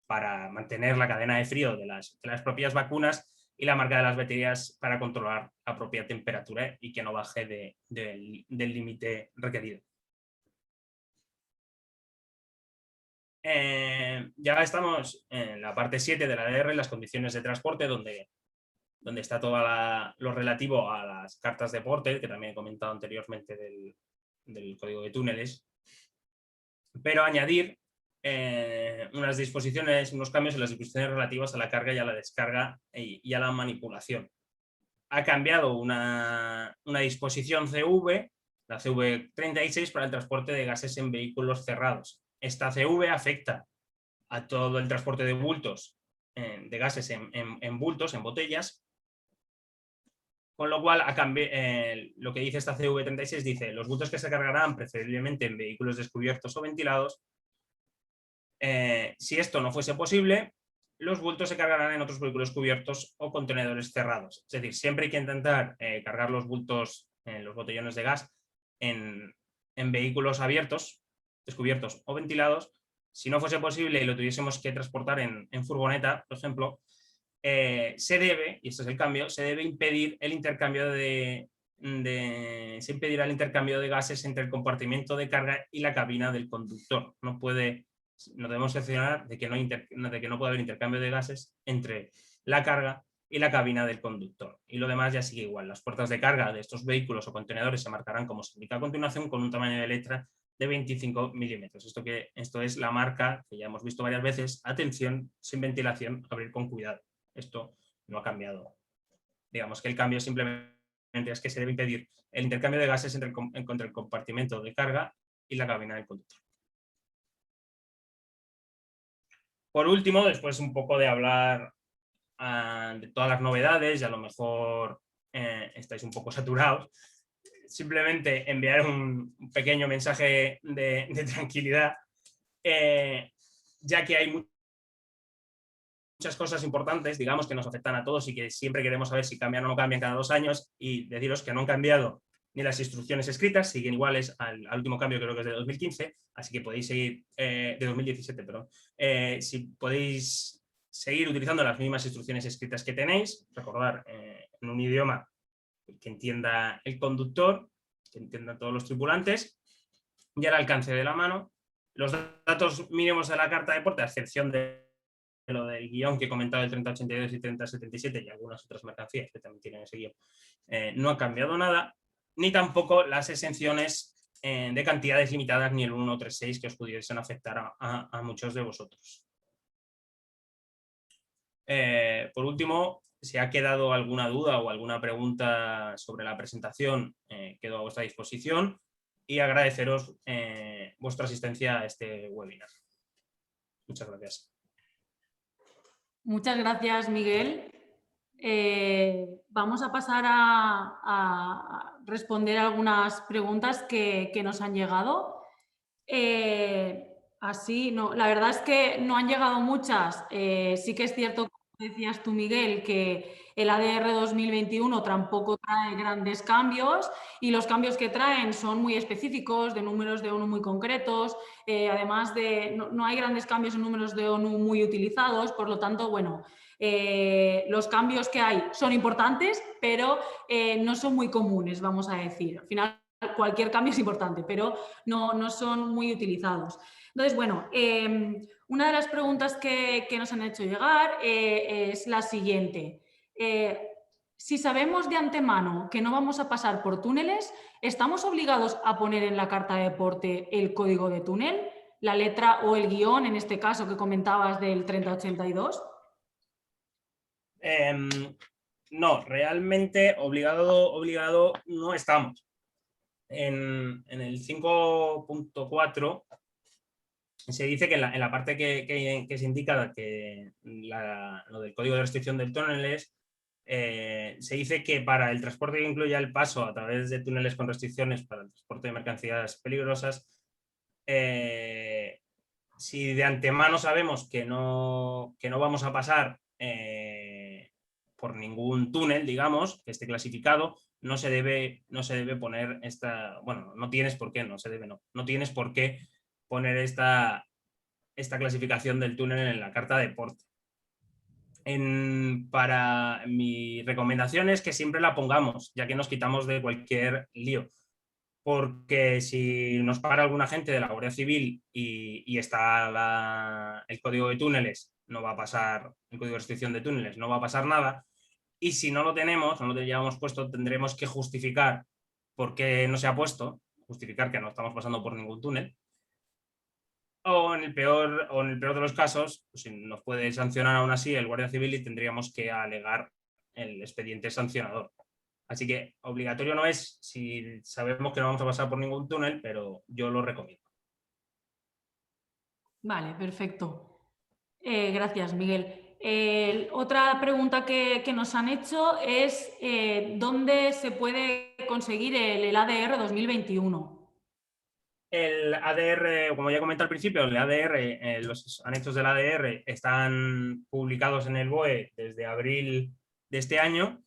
Speaker 2: para mantener la cadena de frío de las propias vacunas, y la marca de las baterías para controlar la propia temperatura y que no baje del límite requerido. Ya estamos en la parte 7 de la ADR, las condiciones de transporte, donde está todo lo relativo a las cartas de porte, que también he comentado anteriormente del código de túneles, pero añadir unos cambios en las disposiciones relativas a la carga y a la descarga y a la manipulación. Ha cambiado una disposición CV, la CV36, para el transporte de gases en vehículos cerrados. Esta CV afecta a todo el transporte de bultos, de gases en bultos, en botellas, con lo cual lo que dice esta CV36 dice: los bultos que se cargarán preferiblemente en vehículos descubiertos o ventilados. Si esto no fuese posible, los bultos se cargarán en otros vehículos cubiertos o contenedores cerrados. Es decir, siempre hay que intentar cargar los bultos, los botellones de gas, en vehículos abiertos, descubiertos o ventilados. Si no fuese posible y lo tuviésemos que transportar en furgoneta, por ejemplo, se debe, y este es el cambio, se debe impedir el intercambio se impedirá el intercambio de gases entre el compartimento de carga y la cabina del conductor. No puede nos debemos cerciorar de que no puede haber intercambio de gases entre la carga y la cabina del conductor. Y lo demás ya sigue igual. Las puertas de carga de estos vehículos o contenedores se marcarán como se indica a continuación con un tamaño de letra de 25 milímetros. Esto es la marca que ya hemos visto varias veces. Atención, sin ventilación, abrir con cuidado. Esto no ha cambiado. Digamos que el cambio simplemente es que se debe impedir el intercambio de gases entre el compartimento de carga y la cabina del conductor. Por último, después un poco de hablar de todas las novedades, y a lo mejor estáis un poco saturados, simplemente enviar un pequeño mensaje de tranquilidad, ya que hay muchas cosas importantes, digamos, que nos afectan a todos y que siempre queremos saber si cambian o no cambian cada 2 años, y deciros que no han cambiado ni las instrucciones escritas, siguen iguales al último cambio, creo que es de 2015, así que podéis seguir, de 2017, perdón, si podéis seguir utilizando las mismas instrucciones escritas que tenéis, recordar en un idioma que entienda el conductor, que entienda todos los tripulantes, y al alcance de la mano. Los datos mínimos de la carta de porte, a excepción de lo del guión que he comentado, el 3082 y 3077 y algunas otras mercancías que también tienen ese guión, no ha cambiado nada, ni tampoco las exenciones de cantidades limitadas, ni el 136 que os pudiesen afectar a muchos de vosotros. Por último, si ha quedado alguna duda o alguna pregunta sobre la presentación, quedo a vuestra disposición, y agradeceros vuestra asistencia a este webinar. Muchas gracias.
Speaker 1: Muchas gracias, Miguel. Vamos a pasar a responder algunas preguntas que nos han llegado. La verdad es que no han llegado muchas. Sí que es cierto, como decías tú, Miguel, que el ADR 2021 tampoco trae grandes cambios, y los cambios que traen son muy específicos, de números de ONU muy concretos. Además no hay grandes cambios en números de ONU muy utilizados, por lo tanto, bueno, los cambios que hay son importantes, pero no son muy comunes, vamos a decir. Al final, cualquier cambio es importante, pero no son muy utilizados. Entonces, bueno, una de las preguntas que nos han hecho llegar es la siguiente. Si sabemos de antemano que no vamos a pasar por túneles, ¿estamos obligados a poner en la carta de porte el código de túnel, la letra o el guión, en este caso que comentabas del 3082?
Speaker 2: No, realmente obligado no estamos. En el 5.4 se dice que en la parte que se indica que lo del código de restricción del túneles, se dice que para el transporte que incluya el paso a través de túneles con restricciones para el transporte de mercancías peligrosas, si de antemano sabemos que no vamos a pasar por ningún túnel, digamos, que esté clasificado, no se debe poner no tienes por qué, no tienes por qué poner esta clasificación del túnel en la carta de porte. Para mi recomendación es que siempre la pongamos, ya que nos quitamos de cualquier lío. Porque si nos para algún agente de la Guardia Civil y está el código de túneles, no va a pasar, el código de restricción de túneles, no va a pasar nada. Y si no lo tenemos, no lo llevamos puesto, tendremos que justificar por qué no se ha puesto, justificar que no estamos pasando por ningún túnel. O en el peor de los casos, pues, nos puede sancionar aún así el Guardia Civil y tendríamos que alegar el expediente sancionador. Así que obligatorio no es si sabemos que no vamos a pasar por ningún túnel, pero yo lo recomiendo.
Speaker 1: Vale, perfecto. Gracias, Miguel. Otra pregunta que nos han hecho es ¿dónde se puede conseguir el ADR 2021?
Speaker 2: El ADR, como ya comenté al principio, el ADR, los anexos del ADR están publicados en el BOE desde abril de este año.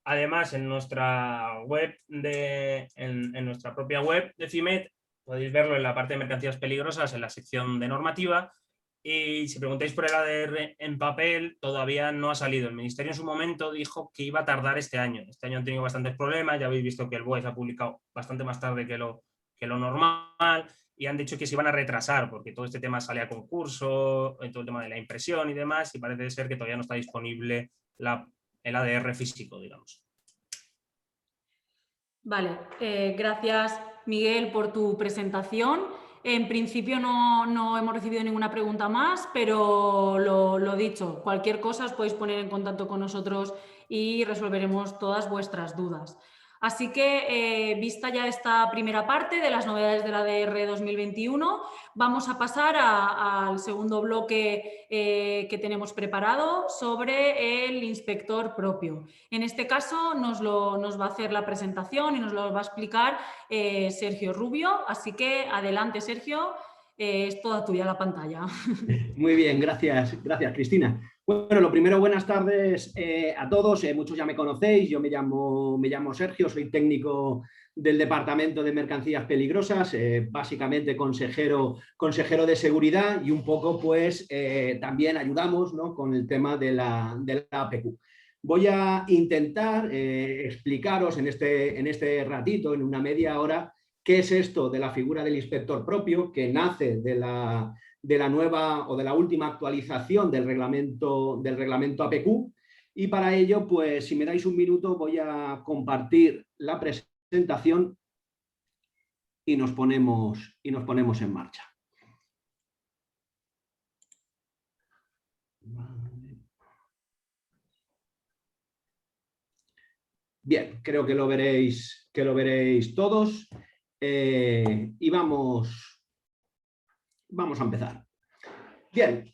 Speaker 2: Además, en nuestra web, en nuestra propia web de CIMET, podéis verlo en la parte de mercancías peligrosas, en la sección de normativa. Y si preguntáis por el ADR en papel, todavía no ha salido. El Ministerio en su momento dijo que iba a tardar este año. Este año han tenido bastantes problemas. Ya habéis visto que el BOE se ha publicado bastante más tarde que lo normal. y han dicho que se iban a retrasar porque todo este tema sale a concurso, todo el tema de la impresión y demás, y parece ser que todavía no está disponible el ADR físico, digamos.
Speaker 1: Vale, gracias Miguel por tu presentación. En principio no hemos recibido ninguna pregunta más, pero lo dicho, cualquier cosa os podéis poner en contacto con nosotros y resolveremos todas vuestras dudas. Así que, vista ya esta primera parte de las novedades de la ADR 2021, vamos a pasar al segundo bloque que tenemos preparado sobre el inspector propio. En este caso nos va a hacer la presentación y nos lo va a explicar Sergio Rubio. Así que adelante, Sergio, es toda tuya la pantalla.
Speaker 3: Muy bien, gracias Cristina. Bueno, lo primero, buenas tardes a todos. Muchos ya me conocéis, yo me llamo Sergio, soy técnico del Departamento de Mercancías Peligrosas, básicamente consejero de seguridad, y un poco pues también ayudamos, ¿no?, con el tema de la APQ. Voy a intentar explicaros en este ratito, en una media hora, qué es esto de la figura del inspector propio, que nace de la nueva o de la última actualización del reglamento APQ, y para ello, pues si me dais un minuto, voy a compartir la presentación y nos ponemos en marcha. Bien, creo que lo veréis todos, y vamos a empezar. Bien,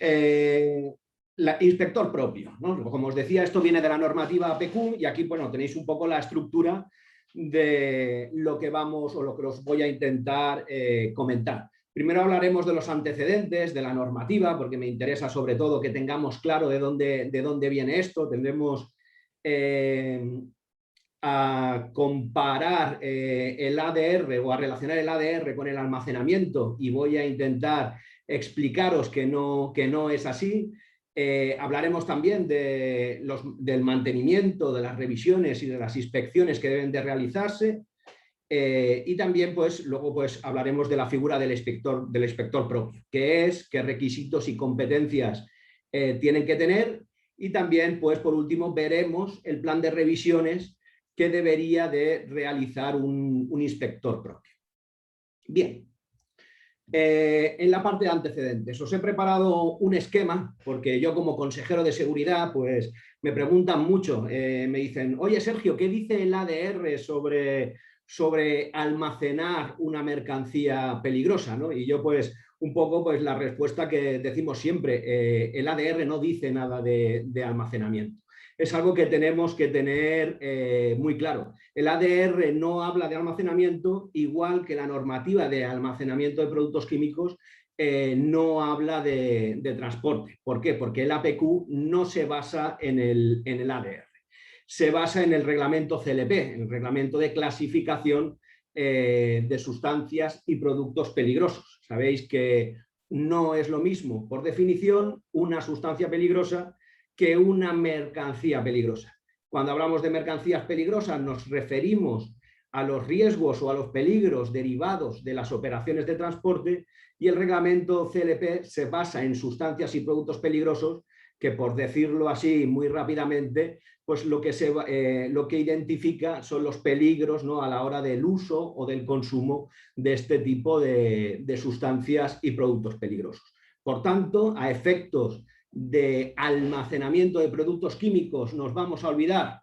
Speaker 3: inspector propio, ¿no? Como os decía, esto viene de la normativa APQ, y aquí, bueno, tenéis un poco la estructura de lo que os voy a intentar comentar. Primero hablaremos de los antecedentes, de la normativa, porque me interesa sobre todo que tengamos claro de dónde viene esto. Tendremos a comparar el ADR o a relacionar el ADR con el almacenamiento, y voy a intentar explicaros que no es así. Hablaremos también del mantenimiento, de las revisiones y de las inspecciones que deben de realizarse, y también pues luego pues hablaremos de la figura del inspector propio, qué requisitos y competencias tienen que tener, y también pues por último veremos el plan de revisiones que debería de realizar un inspector propio. Bien, en la parte de antecedentes os he preparado un esquema, porque yo como consejero de seguridad pues me preguntan mucho, me dicen: oye Sergio, ¿qué dice el ADR sobre almacenar una mercancía peligrosa, ¿no? Y yo pues un poco pues la respuesta que decimos siempre, el ADR no dice nada de almacenamiento. Es algo que tenemos que tener muy claro. El ADR no habla de almacenamiento, igual que la normativa de almacenamiento de productos químicos no habla de transporte. ¿Por qué? Porque el APQ no se basa en el ADR. Se basa en el reglamento CLP, en el reglamento de clasificación de sustancias y productos peligrosos. Sabéis que no es lo mismo, por definición, una sustancia peligrosa que una mercancía peligrosa. Cuando hablamos de mercancías peligrosas nos referimos a los riesgos o a los peligros derivados de las operaciones de transporte, y el reglamento CLP se basa en sustancias y productos peligrosos que, por decirlo así muy rápidamente, pues lo que identifica son los peligros, ¿no?, a la hora del uso o del consumo de este tipo de sustancias y productos peligrosos. Por tanto, a efectos de almacenamiento de productos químicos nos vamos a olvidar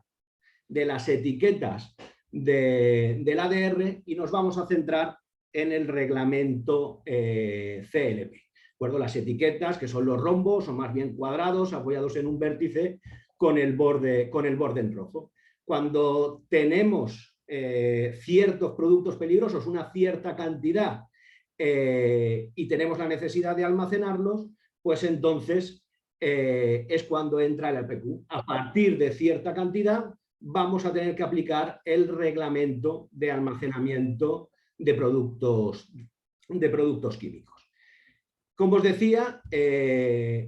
Speaker 3: de las etiquetas del ADR y nos vamos a centrar en el reglamento CLP. ¿De acuerdo? Las etiquetas, que son los rombos o más bien cuadrados apoyados en un vértice con el borde en rojo. Cuando tenemos ciertos productos peligrosos, una cierta cantidad, y tenemos la necesidad de almacenarlos, pues entonces es cuando entra el APQ. A partir de cierta cantidad vamos a tener que aplicar el reglamento de almacenamiento de productos químicos. Como os decía,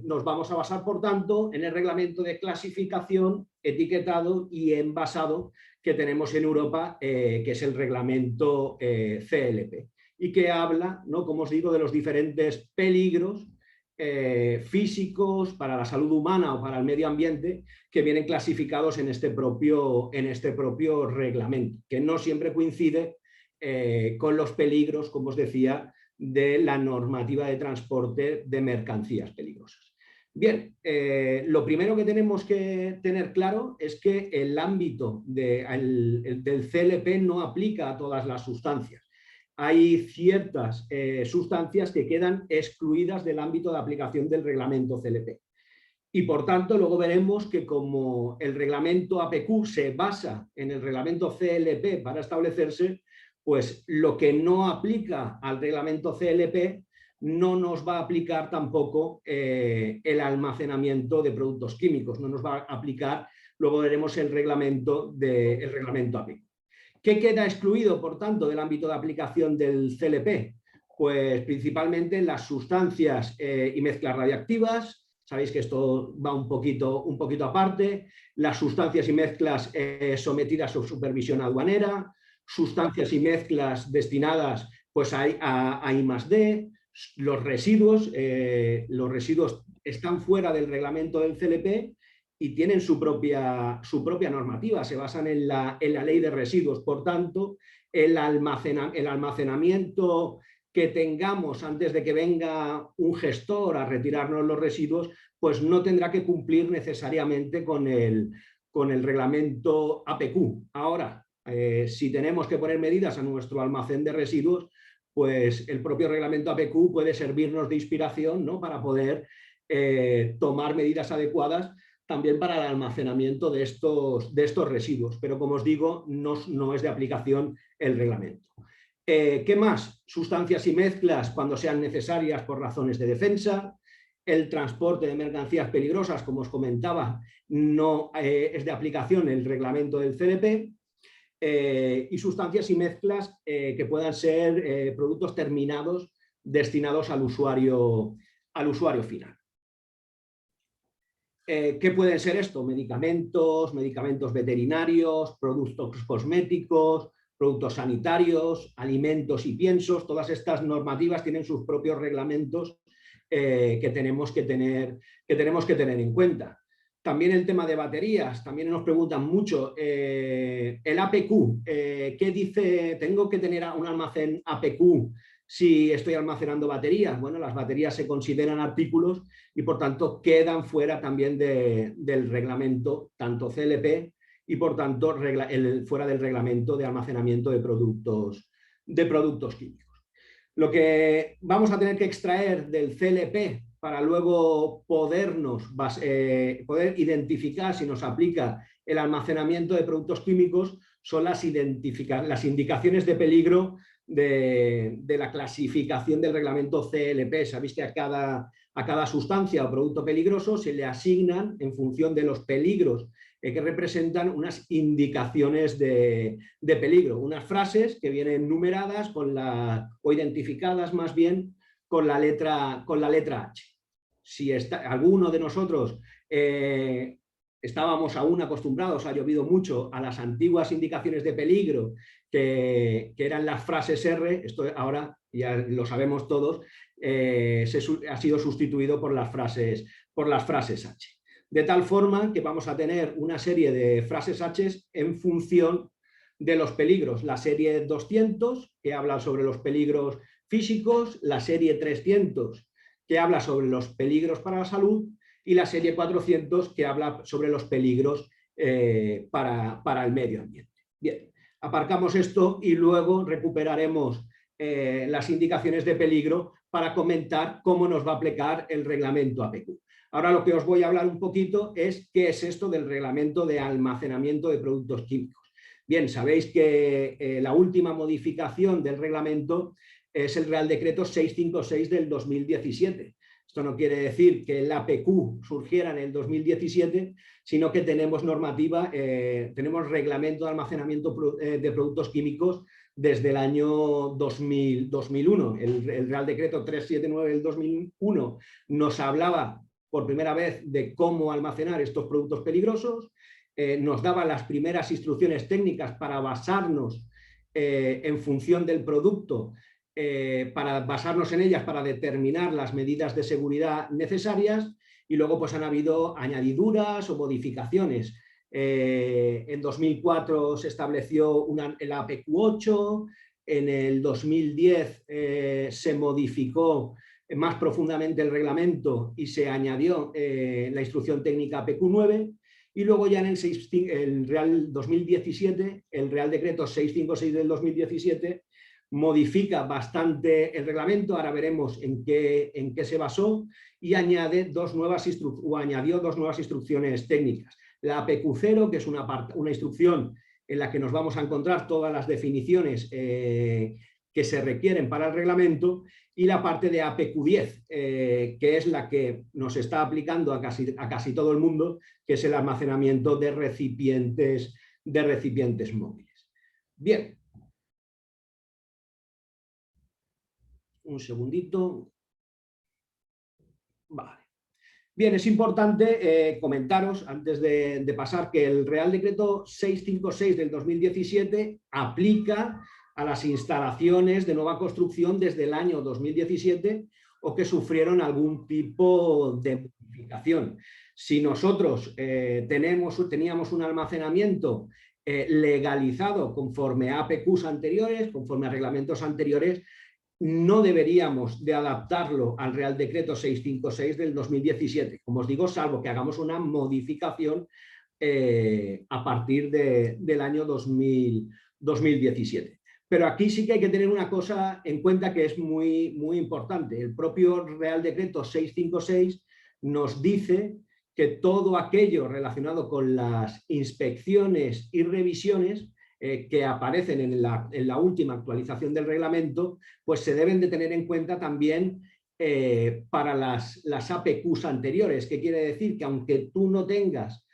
Speaker 3: nos vamos a basar, por tanto, en el reglamento de clasificación, etiquetado y envasado que tenemos en Europa, que es el reglamento CLP. y que habla, ¿no?, como os digo, de los diferentes peligros físicos para la salud humana o para el medio ambiente que vienen clasificados en este propio reglamento, que no siempre coincide con los peligros, como os decía, de la normativa de transporte de mercancías peligrosas. Bien, lo primero que tenemos que tener claro es que el ámbito del CLP no aplica a todas las sustancias. Hay ciertas sustancias que quedan excluidas del ámbito de aplicación del reglamento CLP. Y por tanto, luego veremos que como el reglamento APQ se basa en el reglamento CLP para establecerse, pues lo que no aplica al reglamento CLP no nos va a aplicar tampoco el almacenamiento de productos químicos, no nos va a aplicar, luego veremos el reglamento APQ. ¿Qué queda excluido, por tanto, del ámbito de aplicación del CLP? Pues principalmente las sustancias y mezclas radiactivas. Sabéis que esto va un poquito aparte. Las sustancias y mezclas sometidas a supervisión aduanera, sustancias y mezclas destinadas pues, a I+D, los residuos están fuera del reglamento del CLP y tienen su propia normativa, se basan en la ley de residuos. Por tanto, el almacenamiento que tengamos antes de que venga un gestor a retirarnos los residuos, pues no tendrá que cumplir necesariamente con el reglamento APQ. Ahora, si tenemos que poner medidas a nuestro almacén de residuos, pues el propio reglamento APQ puede servirnos de inspiración, ¿no?, para poder tomar medidas adecuadas también para el almacenamiento de estos residuos, pero como os digo, no es de aplicación el reglamento. ¿Qué más? Sustancias y mezclas cuando sean necesarias por razones de defensa. El transporte de mercancías peligrosas, como os comentaba, no es de aplicación el reglamento del CLP. Y sustancias y mezclas que puedan ser productos terminados destinados al usuario final. ¿Qué pueden ser esto? Medicamentos veterinarios, productos cosméticos, productos sanitarios, alimentos y piensos. Todas estas normativas tienen sus propios reglamentos que tenemos que tener en cuenta. También el tema de baterías, también nos preguntan mucho. El APQ, ¿qué dice? ¿Tengo que tener un almacén APQ si estoy almacenando baterías? Bueno, las baterías se consideran artículos y por tanto quedan fuera también del reglamento, tanto CLP y por tanto fuera del reglamento de almacenamiento de productos químicos. Lo que vamos a tener que extraer del CLP para luego poder identificar si nos aplica el almacenamiento de productos químicos son las indicaciones de peligro de la clasificación del reglamento CLP. Sabéis que a cada sustancia o producto peligroso se le asignan, en función de los peligros que representan, unas indicaciones de peligro, unas frases que vienen numeradas o identificadas más bien con la letra H. Si alguno de nosotros estábamos aún acostumbrados, ha llovido mucho, a las antiguas indicaciones de peligro que eran las frases R, esto ahora ya lo sabemos todos, ha sido sustituido por las frases H. De tal forma que vamos a tener una serie de frases H en función de los peligros. La serie 200, que habla sobre los peligros físicos, la serie 300, que habla sobre los peligros para la salud, y la serie 400, que habla sobre los peligros para el medio ambiente. Bien, aparcamos esto y luego recuperaremos las indicaciones de peligro para comentar cómo nos va a aplicar el reglamento APQ. Ahora lo que os voy a hablar un poquito es qué es esto del reglamento de almacenamiento de productos químicos. Bien, sabéis que la última modificación del reglamento es el Real Decreto 656 del 2017. Esto no quiere decir que el APQ surgiera en el 2017, sino que tenemos normativa, tenemos reglamento de almacenamiento de productos químicos desde el año 2001. El Real Decreto 379 del 2001 nos hablaba por primera vez de cómo almacenar estos productos peligrosos, nos daba las primeras instrucciones técnicas para basarnos en función del producto para basarnos en ellas para determinar las medidas de seguridad necesarias, y luego pues han habido añadiduras o modificaciones. En 2004 se estableció el APQ8, en el 2010 se modificó más profundamente el reglamento y se añadió la instrucción técnica APQ9, y luego ya en el Real 2017, el Real Decreto 656 del 2017 modifica bastante el reglamento, ahora veremos en qué se basó, y añadió dos nuevas instrucciones técnicas. La APQ0, que es una instrucción en la que nos vamos a encontrar todas las definiciones que se requieren para el reglamento, y la parte de APQ10, que es la que nos está aplicando a casi todo el mundo, que es el almacenamiento de recipientes móviles. Bien. Un segundito. Vale. Bien, es importante comentaros, antes de pasar, que el Real Decreto 656 del 2017 aplica a las instalaciones de nueva construcción desde el año 2017 o que sufrieron algún tipo de modificación. Si nosotros teníamos un almacenamiento legalizado conforme a APQs anteriores, conforme a reglamentos anteriores, no deberíamos de adaptarlo al Real Decreto 656 del 2017, como os digo, salvo que hagamos una modificación a partir del año 2017. Pero aquí sí que hay que tener una cosa en cuenta que es muy, muy importante. El propio Real Decreto 656 nos dice que todo aquello relacionado con las inspecciones y revisiones que aparecen en la última actualización del reglamento, pues se deben de tener en cuenta también para las APQs anteriores, que quiere decir que aunque tú no tengas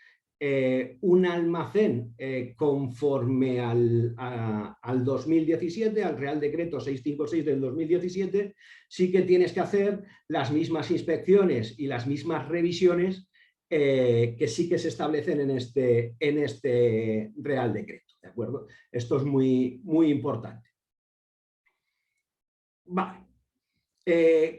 Speaker 3: un almacén conforme al 2017, al Real Decreto 656 del 2017, sí que tienes que hacer las mismas inspecciones y las mismas revisiones que sí que se establecen en este Real Decreto. ¿De acuerdo? Esto es muy, muy importante. Vale.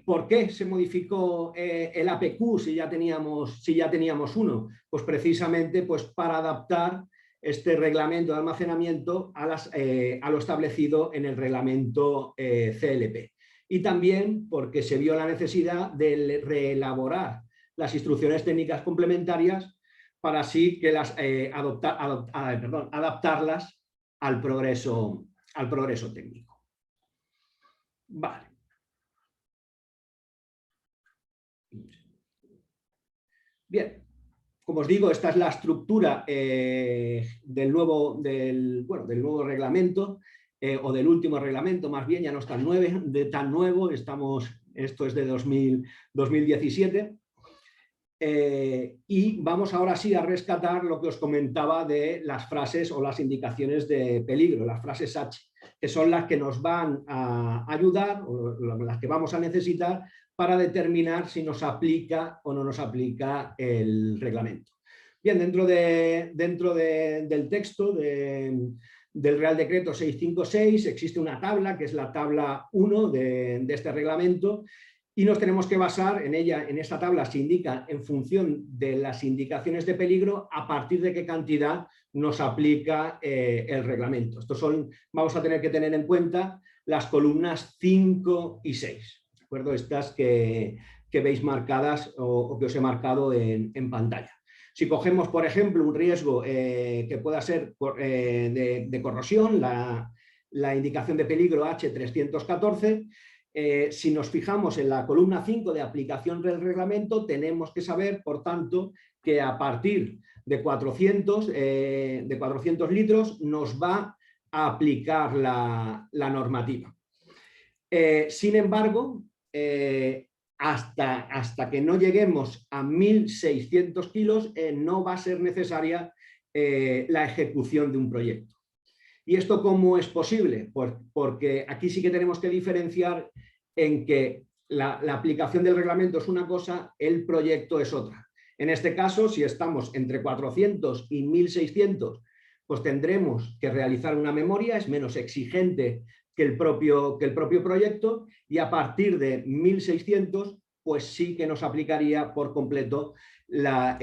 Speaker 3: ¿Por qué se modificó el APQ si ya teníamos uno? Pues precisamente pues, para adaptar este reglamento de almacenamiento a lo establecido en el reglamento CLP. Y también porque se vio la necesidad de reelaborar las instrucciones técnicas complementarias para así que adaptarlas al progreso técnico. Vale. Bien, como os digo, esta es la estructura del nuevo reglamento, o del último reglamento, más bien, ya no es tan nuevo, esto es de 2017. Y vamos ahora sí a rescatar lo que os comentaba de las frases o las indicaciones de peligro, las frases H, que son las que nos van a ayudar o las que vamos a necesitar para determinar si nos aplica o no nos aplica el reglamento. Bien, dentro del texto del Real Decreto 656 existe una tabla, que es la tabla 1 de este reglamento, y nos tenemos que basar en ella. En esta tabla se indica en función de las indicaciones de peligro a partir de qué cantidad nos aplica el reglamento. Vamos a tener que tener en cuenta las columnas 5 y 6, ¿de acuerdo? Estas que veis marcadas o que os he marcado en pantalla. Si cogemos, por ejemplo, un riesgo que pueda ser de corrosión, la indicación de peligro H314, si nos fijamos en la columna 5 de aplicación del reglamento, tenemos que saber, por tanto, que a partir de 400 litros nos va a aplicar la normativa. Sin embargo, hasta que no lleguemos a 1.600 kilos, no va a ser necesaria la ejecución de un proyecto. ¿Y esto cómo es posible? Pues porque aquí sí que tenemos que diferenciar en que la aplicación del reglamento es una cosa, el proyecto es otra. En este caso, si estamos entre 400 y 1.600, pues tendremos que realizar una memoria, es menos exigente que el propio proyecto, y a partir de 1600 pues sí que nos aplicaría por completo la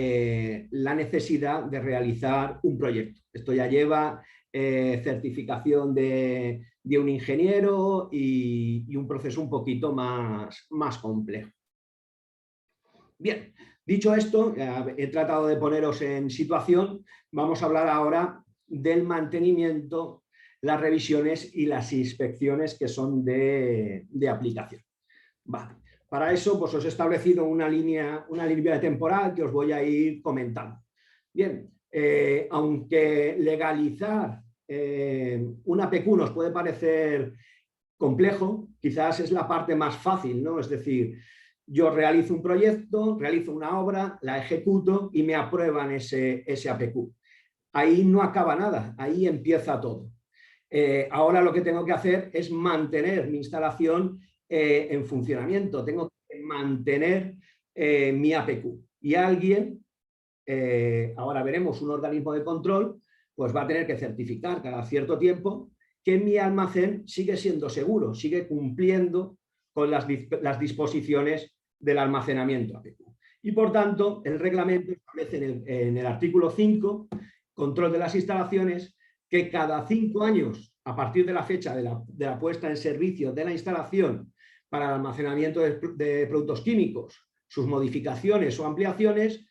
Speaker 3: necesidad de realizar un proyecto. Esto ya lleva certificación de un ingeniero y un proceso un poquito más complejo. Bien, dicho esto, he tratado de poneros en situación. Vamos a hablar ahora del mantenimiento, las revisiones y las inspecciones que son de aplicación. Vale. Para eso pues os he establecido una línea temporal que os voy a ir comentando. Bien, aunque legalizar una APQ nos puede parecer complejo, quizás es la parte más fácil, ¿no? Es decir, yo realizo un proyecto, realizo una obra, la ejecuto y me aprueban ese APQ. Ahí no acaba nada, ahí empieza todo. Ahora lo que tengo que hacer es mantener mi instalación en funcionamiento, tengo que mantener mi APQ. Y alguien, ahora veremos, un organismo de control, pues va a tener que certificar cada cierto tiempo que mi almacén sigue siendo seguro, sigue cumpliendo con las disposiciones del almacenamiento APQ. Y por tanto, el reglamento establece en el artículo 5, control de las instalaciones, que cada 5 años, a partir de la fecha de la puesta en servicio de la instalación para el almacenamiento de productos químicos, sus modificaciones o ampliaciones,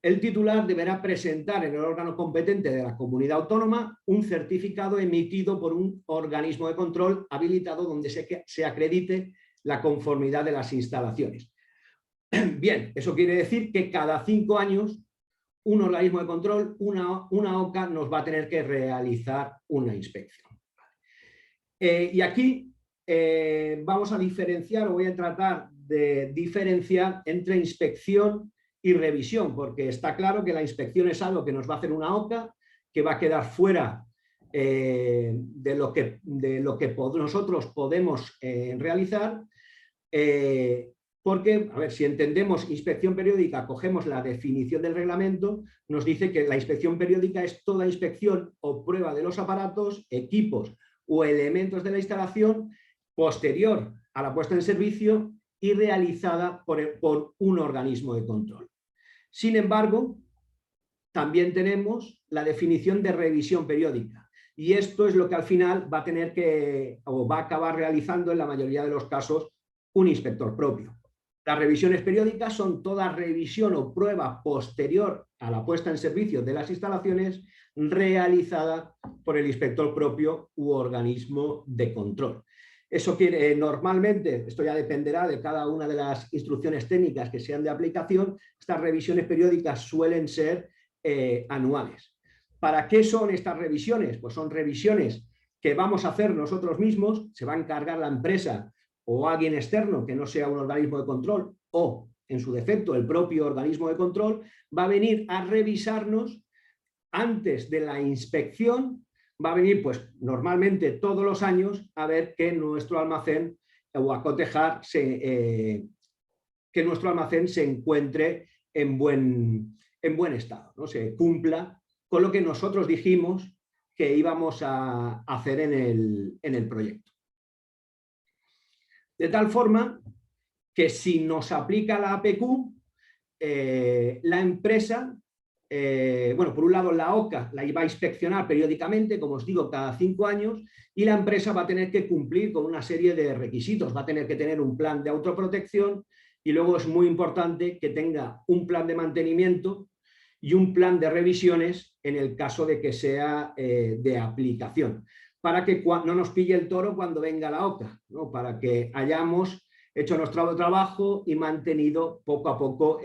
Speaker 3: el titular deberá presentar en el órgano competente de la comunidad autónoma un certificado emitido por un organismo de control habilitado donde se acredite la conformidad de las instalaciones. Bien, eso quiere decir que cada 5 años un organismo de control, una OCA, nos va a tener que realizar una inspección. Y aquí vamos a diferenciar, o voy a tratar de diferenciar entre inspección y revisión, porque está claro que la inspección es algo que nos va a hacer una OCA, que va a quedar fuera de lo que nosotros podemos realizar, porque, a ver, si entendemos inspección periódica, cogemos la definición del reglamento, nos dice que la inspección periódica es toda inspección o prueba de los aparatos, equipos o elementos de la instalación posterior a la puesta en servicio y realizada por un organismo de control. Sin embargo, también tenemos la definición de revisión periódica, y esto es lo que al final va a tener o va a acabar realizando en la mayoría de los casos un inspector propio. Las revisiones periódicas son toda revisión o prueba posterior a la puesta en servicio de las instalaciones realizada por el inspector propio u organismo de control. Eso quiere, normalmente, esto ya dependerá de cada una de las instrucciones técnicas que sean de aplicación, estas revisiones periódicas suelen ser anuales. ¿Para qué son estas revisiones? Pues son revisiones que vamos a hacer nosotros mismos, se va a encargar la empresa o alguien externo que no sea un organismo de control, o en su defecto el propio organismo de control, va a venir a revisarnos antes de la inspección, va a venir pues normalmente todos los años a ver que nuestro almacén o a cotejar que nuestro almacén se encuentre en buen estado, ¿no? Se cumpla con lo que nosotros dijimos que íbamos a hacer en el proyecto. De tal forma que si nos aplica la APQ, la empresa, bueno, por un lado la OCA la va a inspeccionar periódicamente, como os digo, cada 5 años, y la empresa va a tener que cumplir con una serie de requisitos, va a tener que tener un plan de autoprotección y luego es muy importante que tenga un plan de mantenimiento y un plan de revisiones en el caso de que sea de aplicación, para que no nos pille el toro cuando venga la OCA, ¿no? Para que hayamos hecho nuestro trabajo y mantenido poco a poco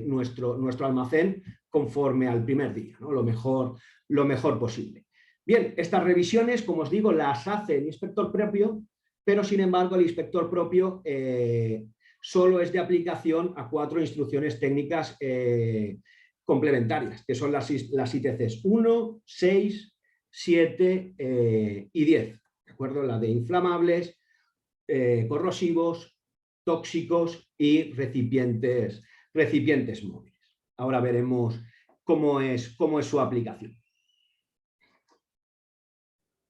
Speaker 3: nuestro almacén conforme al primer día, ¿no? Lo mejor posible. Bien, estas revisiones, como os digo, las hace el inspector propio, pero sin embargo el inspector propio solo es de aplicación a 4 instrucciones técnicas complementarias, que son las ITCs 1, 6, 7 y 10, ¿de acuerdo? La de inflamables, corrosivos, tóxicos y recipientes móviles. Ahora veremos cómo es su aplicación.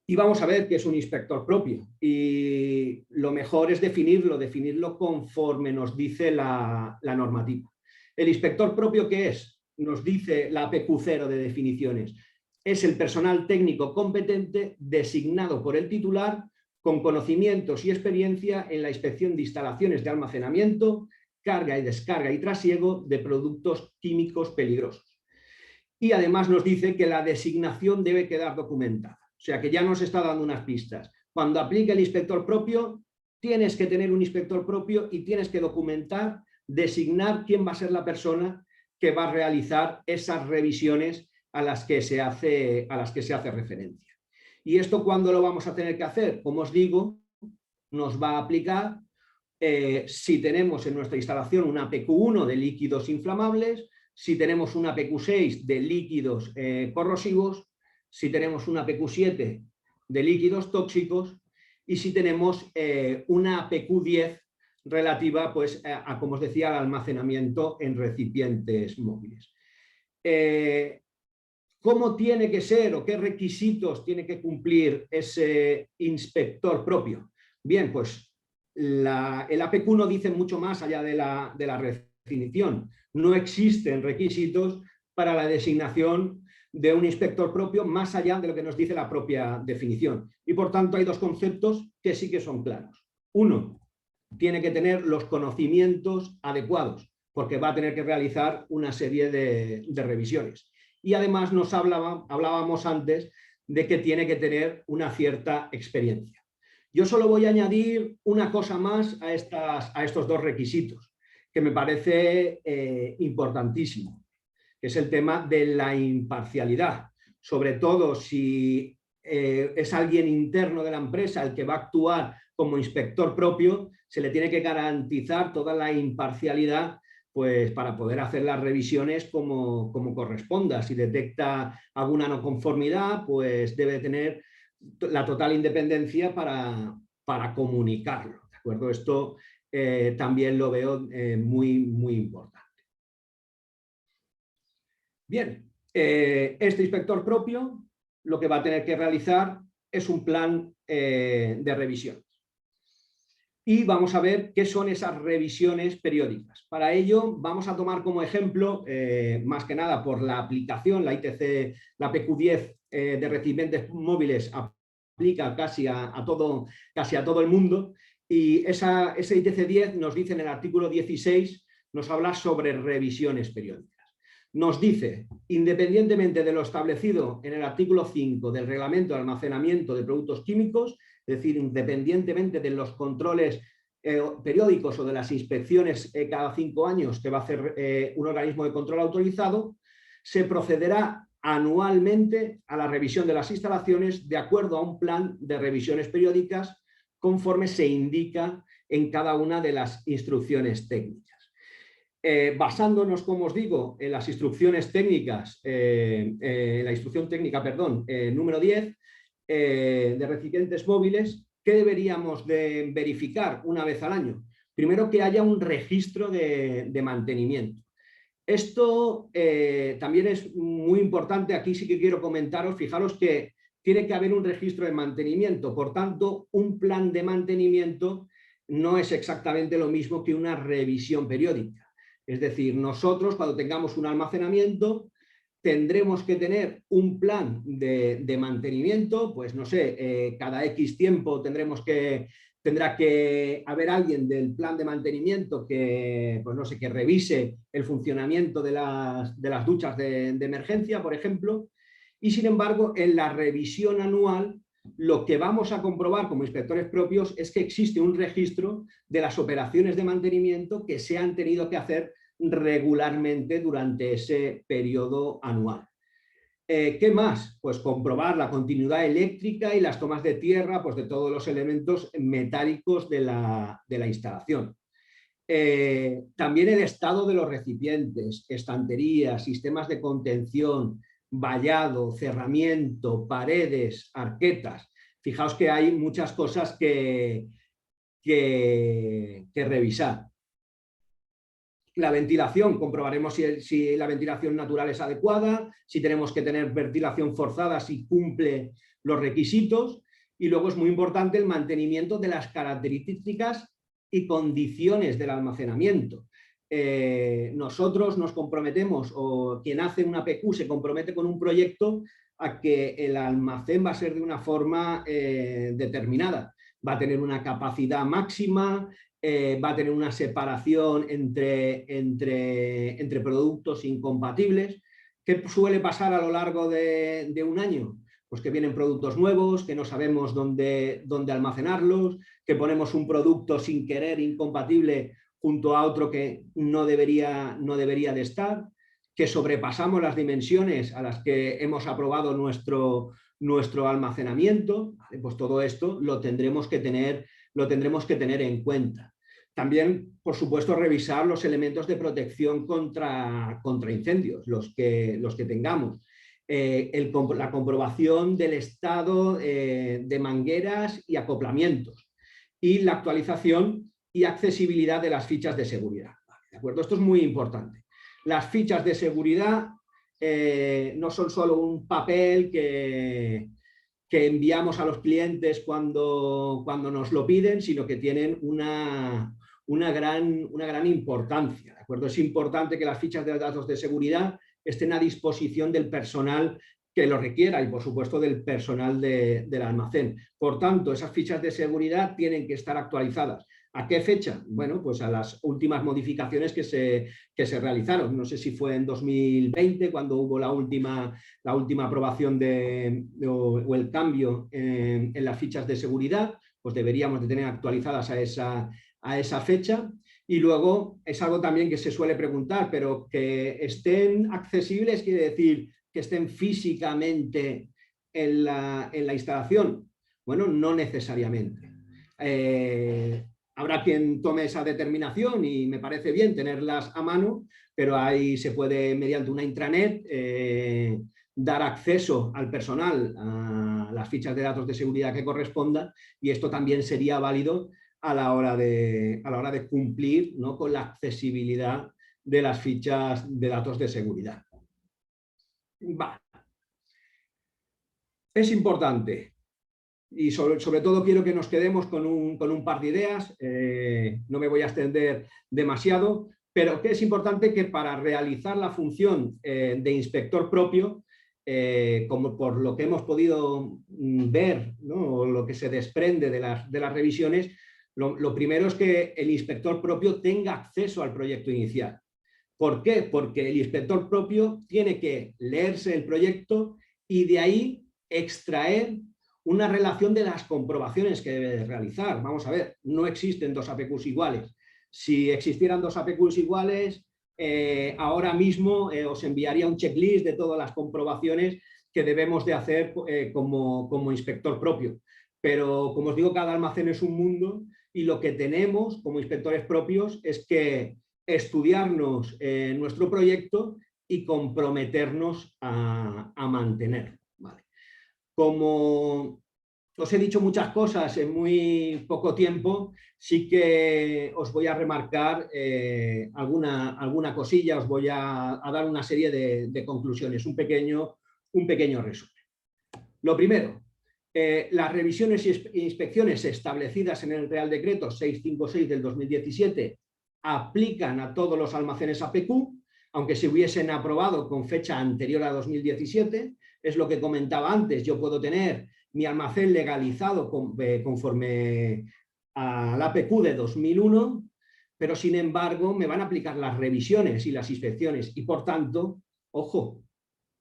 Speaker 3: Y vamos a ver qué es un inspector propio. Y lo mejor es definirlo conforme nos dice la normativa. ¿El inspector propio qué es? Nos dice la APQ0 de definiciones. Es el personal técnico competente designado por el titular con conocimientos y experiencia en la inspección de instalaciones de almacenamiento, carga y descarga y trasiego de productos químicos peligrosos. Y además nos dice que la designación debe quedar documentada. O sea que ya nos está dando unas pistas. Cuando aplique el inspector propio, tienes que tener un inspector propio y tienes que documentar, designar quién va a ser la persona que va a realizar esas revisiones a las que se hace referencia. ¿Y esto cuándo lo vamos a tener que hacer? Como os digo, nos va a aplicar si tenemos en nuestra instalación una PQ1 de líquidos inflamables, si tenemos una PQ6 de líquidos corrosivos, si tenemos una PQ7 de líquidos tóxicos y si tenemos una PQ10 relativa pues, como os decía, al almacenamiento en recipientes móviles. ¿Cómo tiene que ser o qué requisitos tiene que cumplir ese inspector propio? Bien, pues el APQ no dice mucho más allá de la definición. No existen requisitos para la designación de un inspector propio más allá de lo que nos dice la propia definición. Y por tanto hay dos conceptos que sí que son claros. Uno, tiene que tener los conocimientos adecuados porque va a tener que realizar una serie de revisiones. Y además hablábamos antes de que tiene que tener una cierta experiencia. Yo solo voy a añadir una cosa más a estos dos requisitos que me parece importantísimo, que es el tema de la imparcialidad, sobre todo si es alguien interno de la empresa el que va a actuar como inspector propio, se le tiene que garantizar toda la imparcialidad pues, para poder hacer las revisiones como corresponda. Si detecta alguna no conformidad, pues debe tener la total independencia para comunicarlo, ¿de acuerdo? Esto también lo veo muy, muy importante. Bien, este inspector propio lo que va a tener que realizar es un plan de revisión. Y vamos a ver qué son esas revisiones periódicas. Para ello vamos a tomar como ejemplo, más que nada por la aplicación, la ITC, la PQ10 de recipientes móviles aplica casi a todo el mundo, y ese ITC10 nos dice en el artículo 16, nos habla sobre revisiones periódicas. Nos dice, independientemente de lo establecido en el artículo 5 del Reglamento de Almacenamiento de Productos Químicos, es decir, independientemente de los controles periódicos o de las inspecciones cada 5 años que va a hacer un organismo de control autorizado, se procederá anualmente a la revisión de las instalaciones de acuerdo a un plan de revisiones periódicas conforme se indica en cada una de las instrucciones técnicas. Basándonos, como os digo, en las instrucciones técnicas, la instrucción técnica, número 10 de recipientes móviles, ¿qué deberíamos de verificar una vez al año? Primero, que haya un registro de mantenimiento. Esto también es muy importante, aquí sí que quiero comentaros, fijaros que tiene que haber un registro de mantenimiento, por tanto, un plan de mantenimiento no es exactamente lo mismo que una revisión periódica. Es decir, nosotros cuando tengamos un almacenamiento tendremos que tener un plan de mantenimiento, pues no sé, cada X tiempo tendrá que haber alguien del plan de mantenimiento que, pues no sé, que revise el funcionamiento de las duchas de emergencia, por ejemplo, y sin embargo en la revisión anual lo que vamos a comprobar como inspectores propios es que existe un registro de las operaciones de mantenimiento que se han tenido que hacer regularmente durante ese periodo anual. ¿Qué más? Pues comprobar la continuidad eléctrica y las tomas de tierra pues de todos los elementos metálicos de la instalación. También el estado de los recipientes, estanterías, sistemas de contención, vallado, cerramiento, paredes, arquetas. Fijaos que hay muchas cosas que revisar. La ventilación, comprobaremos si la ventilación natural es adecuada, si tenemos que tener ventilación forzada, si cumple los requisitos. Y luego es muy importante el mantenimiento de las características y condiciones del almacenamiento. Nosotros nos comprometemos, o quien hace una PQ se compromete con un proyecto a que el almacén va a ser de una forma determinada. Va a tener una capacidad máxima, va a tener una separación entre productos incompatibles. ¿Qué suele pasar a lo largo de un año? Pues que vienen productos nuevos, que no sabemos dónde almacenarlos, que ponemos un producto sin querer incompatible junto a otro que no debería de estar, que sobrepasamos las dimensiones a las que hemos aprobado nuestro almacenamiento. ¿Vale? Pues todo esto lo tendremos que tener en cuenta. También, por supuesto, revisar los elementos de protección contra incendios, los que tengamos. La comprobación del estado de mangueras y acoplamientos y la actualización y accesibilidad de las fichas de seguridad. ¿De acuerdo? Esto es muy importante. Las fichas de seguridad no son solo un papel que enviamos a los clientes cuando nos lo piden, sino que tienen una gran importancia. ¿De acuerdo? Es importante que las fichas de datos de seguridad estén a disposición del personal que lo requiera y, por supuesto, del personal del almacén. Por tanto, esas fichas de seguridad tienen que estar actualizadas. ¿A qué fecha? Bueno, pues a las últimas modificaciones que se realizaron. No sé si fue en 2020 cuando hubo la última aprobación o el cambio en las fichas de seguridad, pues deberíamos de tener actualizadas a esa fecha. Y luego es algo también que se suele preguntar, pero que estén accesibles quiere decir que estén físicamente en la instalación. Bueno, no necesariamente. Habrá quien tome esa determinación y me parece bien tenerlas a mano, pero ahí se puede, mediante una intranet, dar acceso al personal a las fichas de datos de seguridad que corresponda, y esto también sería válido a la hora de cumplir, ¿no?, con la accesibilidad de las fichas de datos de seguridad. Vale. Es importante, y sobre todo quiero que nos quedemos con un par de ideas, no me voy a extender demasiado, pero que es importante que para realizar la función de inspector propio, como por lo que hemos podido ver, ¿no?, o lo que se desprende de las revisiones, lo primero es que el inspector propio tenga acceso al proyecto inicial. ¿Por qué? Porque el inspector propio tiene que leerse el proyecto y de ahí extraer una relación de las comprobaciones que debe realizar. Vamos a ver, no existen dos APQs iguales. Si existieran dos APQs iguales, ahora mismo os enviaría un checklist de todas las comprobaciones que debemos de hacer como inspector propio. Pero, como os digo, cada almacén es un mundo y lo que tenemos como inspectores propios es que estudiarnos nuestro proyecto y comprometernos a mantenerlo. ¿Vale? Como os he dicho muchas cosas en muy poco tiempo, sí que os voy a remarcar alguna cosilla, os voy a dar una serie de conclusiones, un pequeño resumen. Lo primero, las revisiones e inspecciones establecidas en el Real Decreto 656 del 2017 aplican a todos los almacenes APQ, aunque se hubiesen aprobado con fecha anterior a 2017. Es lo que comentaba antes, yo puedo tener mi almacén legalizado conforme al APQ de 2001, pero sin embargo me van a aplicar las revisiones y las inspecciones y, por tanto, ojo,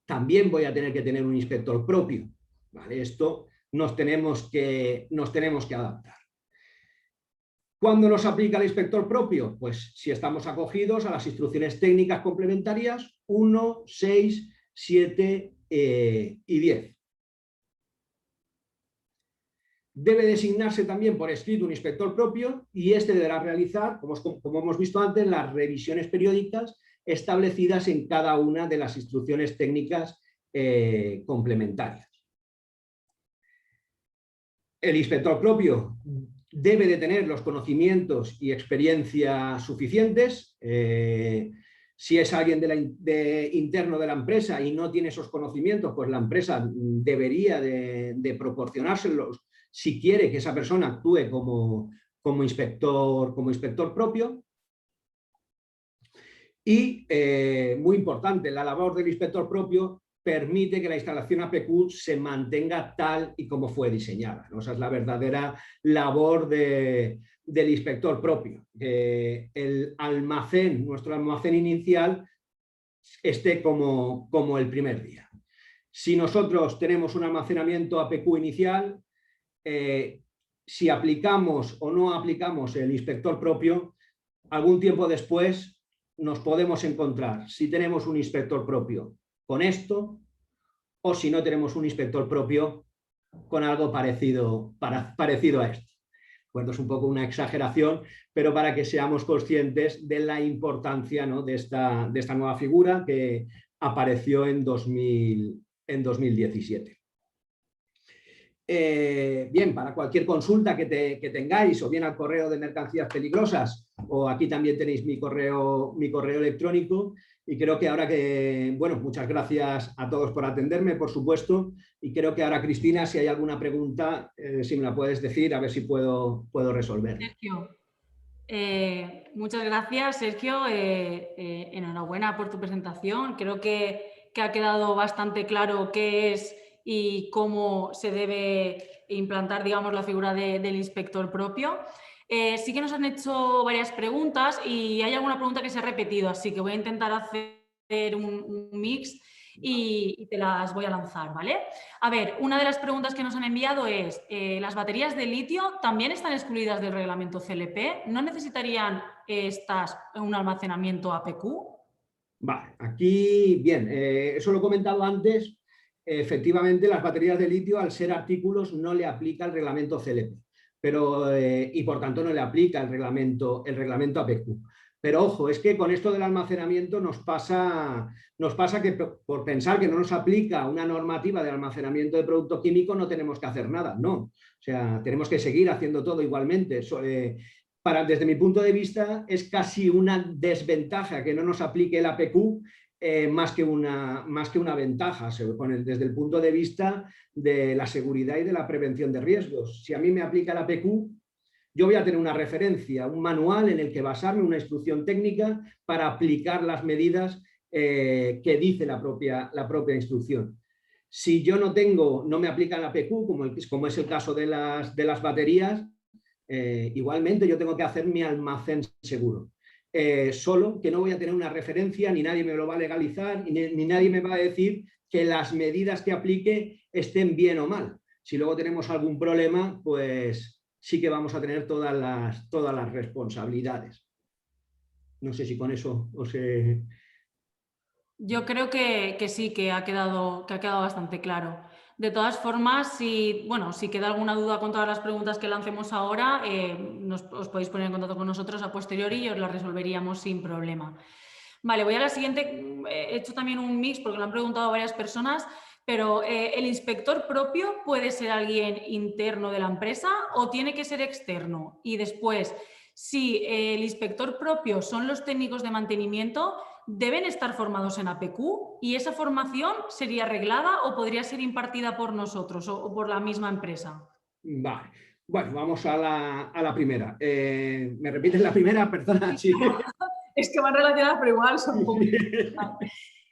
Speaker 3: también voy a tener que tener un inspector propio. ¿Vale? Esto nos tenemos que adaptar. ¿Cuándo nos aplica el inspector propio? Pues si estamos acogidos a las instrucciones técnicas complementarias 1, 6, 7 y 10. Debe designarse también por escrito un inspector propio y este deberá realizar, como hemos visto antes, las revisiones periódicas establecidas en cada una de las instrucciones técnicas complementarias. El inspector propio debe de tener los conocimientos y experiencia suficientes. Si es alguien interno de la empresa y no tiene esos conocimientos, pues la empresa debería de proporcionárselos si quiere que esa persona actúe como inspector propio. Y, muy importante, la labor del inspector propio permite que la instalación APQ se mantenga tal y como fue diseñada, ¿no? Esa es la verdadera labor del inspector propio, que el almacén, nuestro almacén inicial, esté como el primer día. Si nosotros tenemos un almacenamiento APQ inicial, si aplicamos o no aplicamos el inspector propio, algún tiempo después nos podemos encontrar, si tenemos un inspector propio, con esto, o si no tenemos un inspector propio con algo parecido a esto. Bueno, es un poco una exageración, pero para que seamos conscientes de la importancia, ¿no?, de esta nueva figura que apareció en 2017. Bien, para cualquier consulta que tengáis, o bien al correo de mercancías peligrosas, o aquí también tenéis mi correo electrónico. Y creo que ahora bueno, muchas gracias a todos por atenderme, por supuesto. Y creo que ahora, Cristina, si hay alguna pregunta, si me la puedes decir, a ver si puedo resolver.
Speaker 1: Sergio, muchas gracias, Sergio. Enhorabuena por tu presentación. Creo que ha quedado bastante claro qué es y cómo se debe implantar, digamos, la figura del inspector propio. Sí que nos han hecho varias preguntas y hay alguna pregunta que se ha repetido, así que voy a intentar hacer un mix y te las voy a lanzar, ¿vale? A ver, una de las preguntas que nos han enviado es, ¿las baterías de litio también están excluidas del reglamento CLP? ¿No necesitarían estas un almacenamiento APQ?
Speaker 3: Vale, aquí, bien, eso lo he comentado antes. Efectivamente, las baterías de litio, al ser artículos, no le aplica el reglamento CLP. Y por tanto no le aplica el reglamento APQ. Pero ojo, es que con esto del almacenamiento nos pasa que por pensar que no nos aplica una normativa de almacenamiento de producto químico no tenemos que hacer nada, no. O sea, tenemos que seguir haciendo todo igualmente. Desde mi punto de vista, es casi una desventaja que no nos aplique el APQ, más que una ventaja, desde el punto de vista de la seguridad y de la prevención de riesgos. Si a mí me aplica el APQ, yo voy a tener una referencia, un manual en el que basarme, una instrucción técnica para aplicar las medidas que dice la propia instrucción. Si yo no me aplica el APQ, como es el caso de las baterías, igualmente yo tengo que hacer mi almacén seguro. Solo que no voy a tener una referencia, ni nadie me lo va a legalizar, ni nadie me va a decir que las medidas que aplique estén bien o mal. Si luego tenemos algún problema, pues sí que vamos a tener todas las responsabilidades. No sé si con eso os he...
Speaker 1: Yo creo que sí, que ha quedado bastante claro. De todas formas, si queda alguna duda con todas las preguntas que lancemos ahora, os podéis poner en contacto con nosotros a posteriori y os las resolveríamos sin problema. Vale, voy a la siguiente. He hecho también un mix porque lo han preguntado varias personas, pero ¿el inspector propio puede ser alguien interno de la empresa o tiene que ser externo? Y después, si el inspector propio son los técnicos de mantenimiento, ¿deben estar formados en APQ? ¿Y esa formación sería reglada o podría ser impartida por nosotros o por la misma empresa?
Speaker 3: Vale. Bueno, vamos a la primera. ¿Me repites la primera? Perdona. Sí.
Speaker 1: Es que van relacionadas, pero igual son un poco...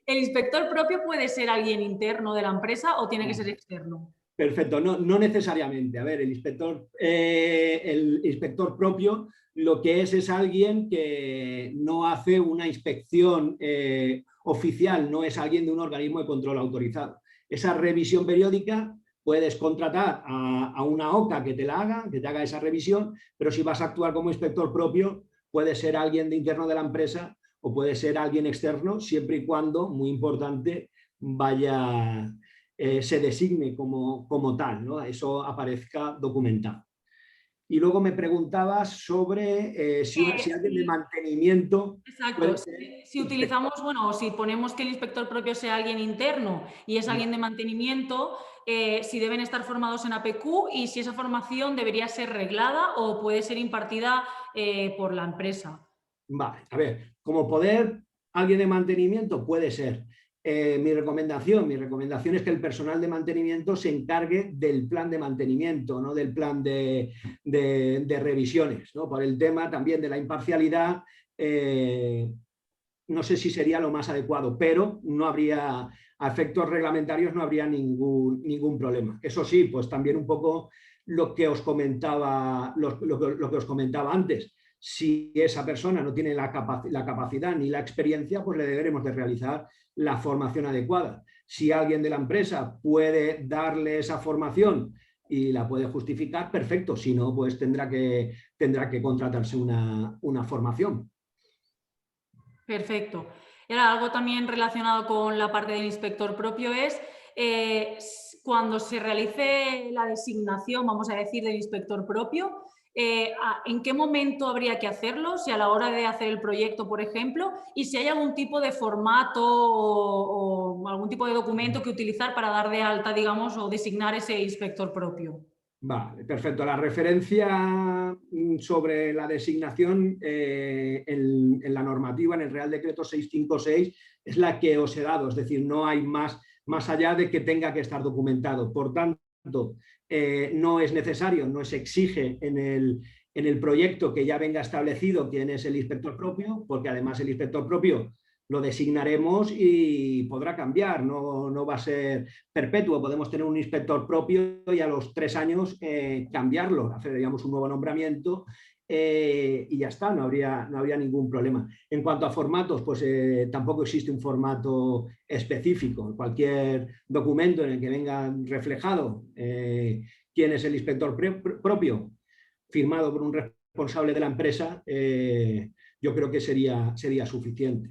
Speaker 1: ¿El inspector propio puede ser alguien interno de la empresa o tiene que ser externo?
Speaker 3: Perfecto, no necesariamente. A ver, el inspector propio lo que es alguien que no hace una inspección oficial, no es alguien de un organismo de control autorizado. Esa revisión periódica puedes contratar a una OCA que te haga esa revisión, pero si vas a actuar como inspector propio, puede ser alguien de interno de la empresa o puede ser alguien externo, siempre y cuando, muy importante, se designe como tal, ¿no? Eso aparezca documentado. y luego me preguntabas sobre si alguien de mantenimiento...
Speaker 1: Exacto, si utilizamos, bueno, o si ponemos que el inspector propio sea alguien interno y es alguien de mantenimiento, si deben estar formados en APQ y si esa formación debería ser reglada o puede ser impartida por la empresa.
Speaker 3: Vale, a ver, como poder, alguien de mantenimiento puede ser. Mi recomendación es que el personal de mantenimiento se encargue del plan de mantenimiento, no del plan de revisiones, ¿no? Por el tema también de la imparcialidad, no sé si sería lo más adecuado, pero no habría, a efectos reglamentarios no habría ningún problema. Eso sí, pues también un poco lo que os comentaba, lo que os comentaba antes. Si esa persona no tiene la capacidad ni la experiencia, pues le deberemos de realizar la formación adecuada. Si alguien de la empresa puede darle esa formación y la puede justificar, perfecto. Si no, pues tendrá que contratarse una formación.
Speaker 1: Perfecto. Y ahora, algo también relacionado con la parte del inspector propio es cuando se realice la designación, vamos a decir, del inspector propio, ¿en qué momento habría que hacerlo? Si a la hora de hacer el proyecto, por ejemplo, y si hay algún tipo de formato o algún tipo de documento que utilizar para dar de alta, digamos, o designar ese inspector propio.
Speaker 3: Vale, perfecto. La referencia sobre la designación en la normativa, en el Real Decreto 656, es la que os he dado, es decir, no hay más allá de que tenga que estar documentado. Por tanto, no es necesario, no se exige en el proyecto que ya venga establecido quién es el inspector propio, porque además el inspector propio lo designaremos y podrá cambiar, no va a ser perpetuo. Podemos tener un inspector propio y a los 3 años cambiarlo, hacer, digamos, un nuevo nombramiento y ya está, no habría ningún problema. En cuanto a formatos, pues tampoco existe un formato específico. Cualquier documento en el que venga reflejado quién es el inspector propio, firmado por un responsable de la empresa, yo creo que sería suficiente.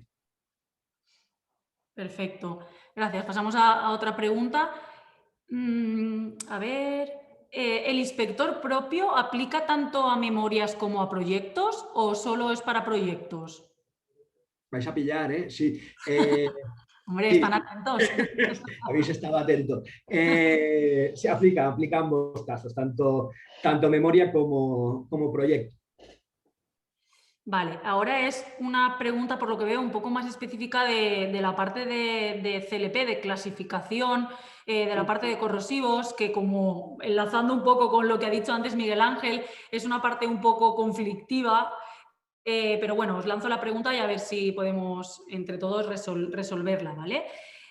Speaker 1: Perfecto, gracias. Pasamos a otra pregunta. A ver, ¿el inspector propio aplica tanto a memorias como a proyectos o solo es para proyectos?
Speaker 3: Vais a pillar, ¿eh? Sí.
Speaker 1: Hombre,
Speaker 3: Sí,
Speaker 1: están atentos.
Speaker 3: habéis estado atentos. Se aplica ambos casos, tanto memoria como proyecto.
Speaker 1: Vale, ahora es una pregunta, por lo que veo, un poco más específica de la parte de CLP, de clasificación, de la parte de corrosivos, que como enlazando un poco con lo que ha dicho antes Miguel Ángel, es una parte un poco conflictiva, pero bueno, os lanzo la pregunta y a ver si podemos entre todos resolverla, ¿vale?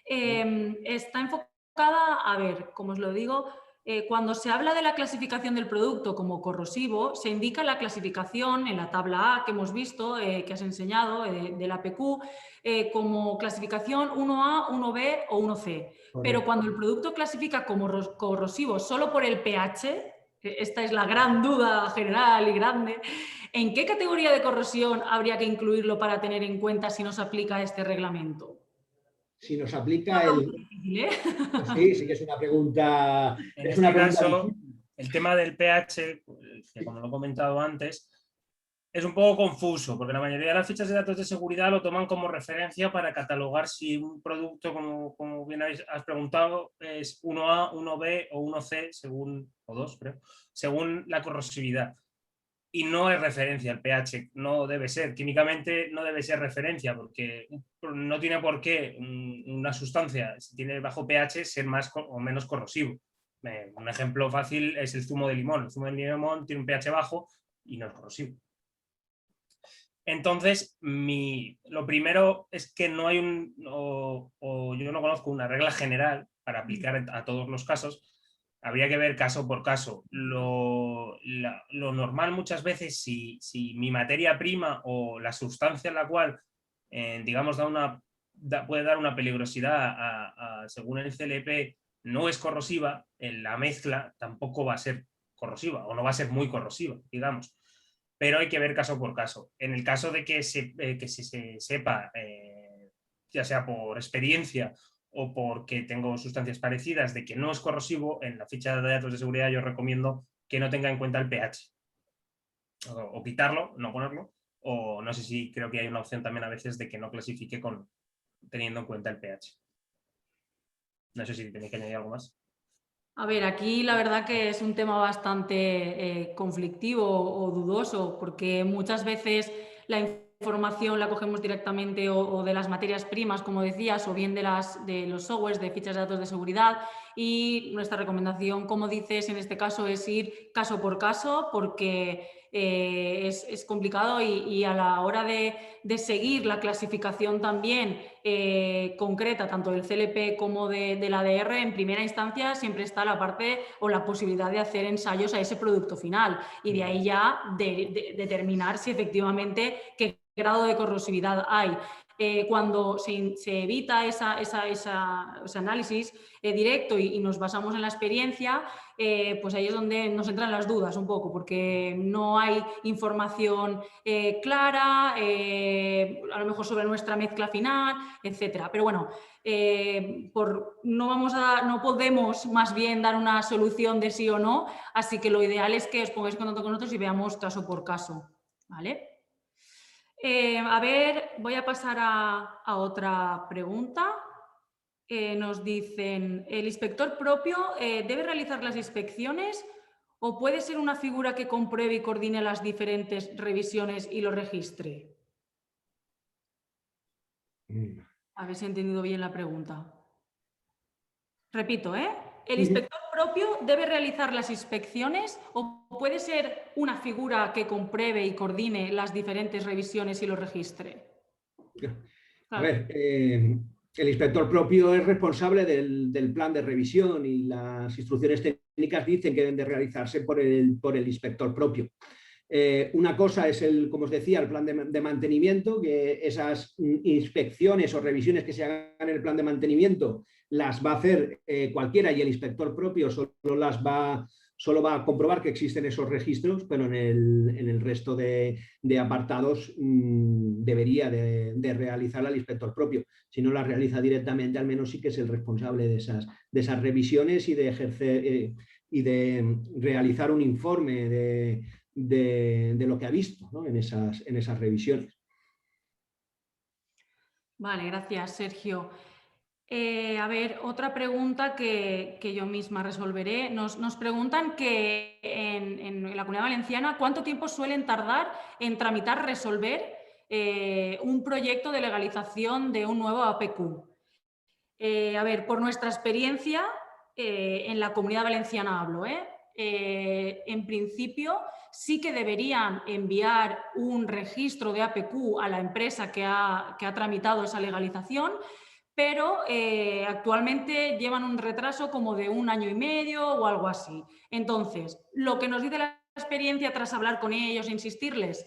Speaker 1: Está enfocada, a ver, como os lo digo, cuando se habla de la clasificación del producto como corrosivo, se indica la clasificación en la tabla A que hemos visto, que has enseñado, de la APQ, como clasificación 1A, 1B o 1C. Pero cuando el producto clasifica como corrosivo solo por el pH, esta es la gran duda general y grande, ¿en qué categoría de corrosión habría que incluirlo para tener en cuenta si nos aplica este reglamento?
Speaker 3: Si nos aplica el...
Speaker 1: Difícil, ¿eh?
Speaker 3: Sí que es una pregunta...
Speaker 2: En este caso, el tema del pH, que como lo he comentado antes, es un poco confuso, porque la mayoría de las fichas de datos de seguridad lo toman como referencia para catalogar si un producto, como bien has preguntado, es 1A, 1B o 1C, o 2, creo, según la corrosividad. Y no es referencia el pH, no debe ser. Químicamente no debe ser referencia, porque no tiene por qué una sustancia, si tiene bajo pH, ser más o menos corrosivo. Un ejemplo fácil es el zumo de limón. El zumo de limón tiene un pH bajo y no es corrosivo. Entonces, lo primero es que no hay yo no conozco una regla general para aplicar a todos los casos. Habría que ver caso por caso. Lo normal muchas veces, si mi materia prima o la sustancia en la cual, digamos, puede dar una peligrosidad según el CLP, no es corrosiva, la mezcla tampoco va a ser corrosiva o no va a ser muy corrosiva, digamos. Pero hay que ver caso por caso. En el caso de que se sepa, ya sea por experiencia o porque tengo sustancias parecidas, de que no es corrosivo, en la ficha de datos de seguridad yo recomiendo que no tenga en cuenta el pH. o quitarlo, no ponerlo, o no sé si creo que hay una opción también a veces de que no clasifique teniendo en cuenta el pH. No sé si tenéis que añadir algo más.
Speaker 1: A ver, aquí la verdad que es un tema bastante conflictivo o dudoso, porque muchas veces la información la cogemos directamente o de las materias primas, como decías, o bien de los softwares, de fichas de datos de seguridad, y nuestra recomendación, como dices, en este caso es ir caso por caso, porque es complicado y a la hora de seguir la clasificación también concreta, tanto del CLP como del ADR, en primera instancia siempre está la parte o la posibilidad de hacer ensayos a ese producto final y de ahí ya determinar si efectivamente qué grado de corrosividad hay. Cuando se evita ese análisis directo y nos basamos en la experiencia, pues ahí es donde nos entran las dudas un poco, porque no hay información clara, a lo mejor sobre nuestra mezcla final, etcétera. Pero bueno, no podemos más bien dar una solución de sí o no, así que lo ideal es que os pongáis en contacto con nosotros y veamos caso por caso, ¿vale? A ver, voy a pasar a otra pregunta. Nos dicen, ¿el inspector propio debe realizar las inspecciones o puede ser una figura que compruebe y coordine las diferentes revisiones y lo registre? A ver si he entendido bien la pregunta. Repito, ¿el inspector propio debe realizar las inspecciones o puede ser una figura que compruebe y coordine las diferentes revisiones y lo registre?
Speaker 3: A ver, el inspector propio es responsable del plan de revisión y las instrucciones técnicas dicen que deben de realizarse por el inspector propio. Una cosa es, como os decía, el plan de mantenimiento, que esas inspecciones o revisiones que se hagan en el plan de mantenimiento las va a hacer cualquiera y el inspector propio solo va a comprobar que existen esos registros, pero en el resto de apartados debería de realizar al inspector propio. Si no la realiza directamente, al menos sí que es el responsable de esas revisiones y de ejercer y de realizar un informe de lo que ha visto, ¿no? en esas revisiones.
Speaker 1: Vale, gracias, Sergio. A ver, otra pregunta que yo misma resolveré. Nos preguntan que en la Comunidad Valenciana, ¿cuánto tiempo suelen tardar en tramitar, resolver un proyecto de legalización de un nuevo APQ? A ver, por nuestra experiencia, en la Comunidad Valenciana hablo, en principio sí que deberían enviar un registro de APQ a la empresa que ha tramitado esa legalización, pero actualmente llevan un retraso como de 1 año y medio o algo así. Entonces, lo que nos dice la experiencia tras hablar con ellos e insistirles,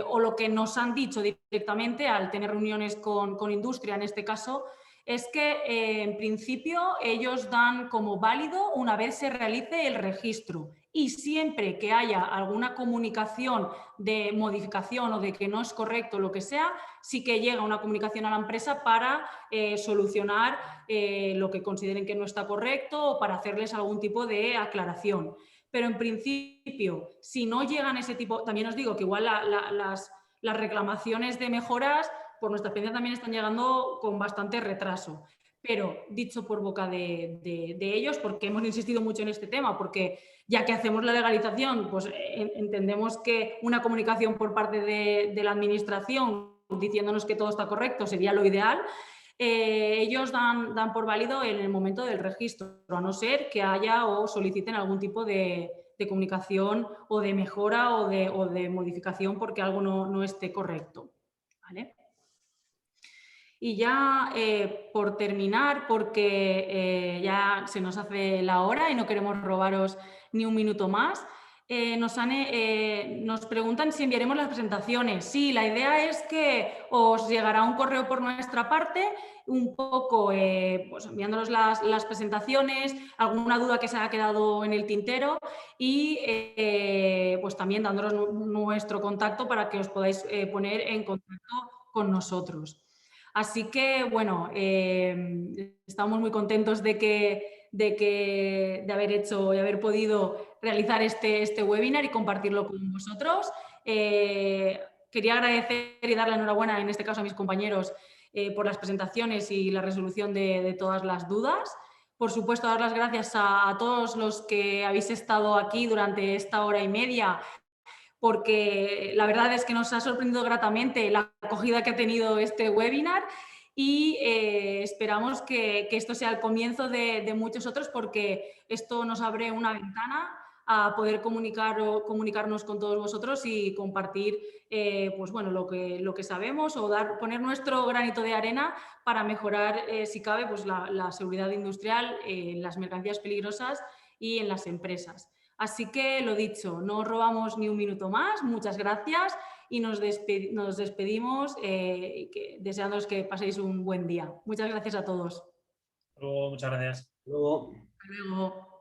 Speaker 1: o lo que nos han dicho directamente al tener reuniones con industria en este caso, es que en principio ellos dan como válido una vez se realice el registro y siempre que haya alguna comunicación de modificación o de que no es correcto lo que sea, sí que llega una comunicación a la empresa para solucionar lo que consideren que no está correcto o para hacerles algún tipo de aclaración. Pero en principio, si no llegan ese tipo, también os digo que igual las reclamaciones de mejoras por nuestra experiencia también están llegando con bastante retraso. Pero dicho por boca de ellos, porque hemos insistido mucho en este tema, porque ya que hacemos la legalización, pues entendemos que una comunicación por parte de la administración diciéndonos que todo está correcto sería lo ideal. Ellos dan por válido en el momento del registro, a no ser que haya o soliciten algún tipo de comunicación o de mejora o de modificación porque algo no esté correcto. ¿Vale? Y ya por terminar, porque ya se nos hace la hora y no queremos robaros ni un minuto más, nos preguntan si enviaremos las presentaciones. Sí, la idea es que os llegará un correo por nuestra parte, un poco pues enviándonos las presentaciones, alguna duda que se haya quedado en el tintero y pues también dándonos nuestro contacto para que os podáis poner en contacto con nosotros. Así que, bueno, estamos muy contentos de que de haber hecho y haber podido realizar este webinar y compartirlo con vosotros. Quería agradecer y dar la enhorabuena, en este caso a mis compañeros, por las presentaciones y la resolución de todas las dudas. Por supuesto, dar las gracias a todos los que habéis estado aquí durante esta hora y media, porque la verdad es que nos ha sorprendido gratamente la acogida que ha tenido este webinar y esperamos que esto sea el comienzo de muchos otros, porque esto nos abre una ventana a poder comunicarnos con todos vosotros y compartir pues bueno, lo que sabemos o poner nuestro granito de arena para mejorar, si cabe, pues la seguridad industrial en las mercancías peligrosas y en las empresas. Así que lo dicho, no os robamos ni un minuto más. Muchas gracias y nos despedimos deseándoos que paséis un buen día. Muchas gracias a todos.
Speaker 2: Luego, muchas gracias.
Speaker 3: Luego.
Speaker 1: Hasta luego.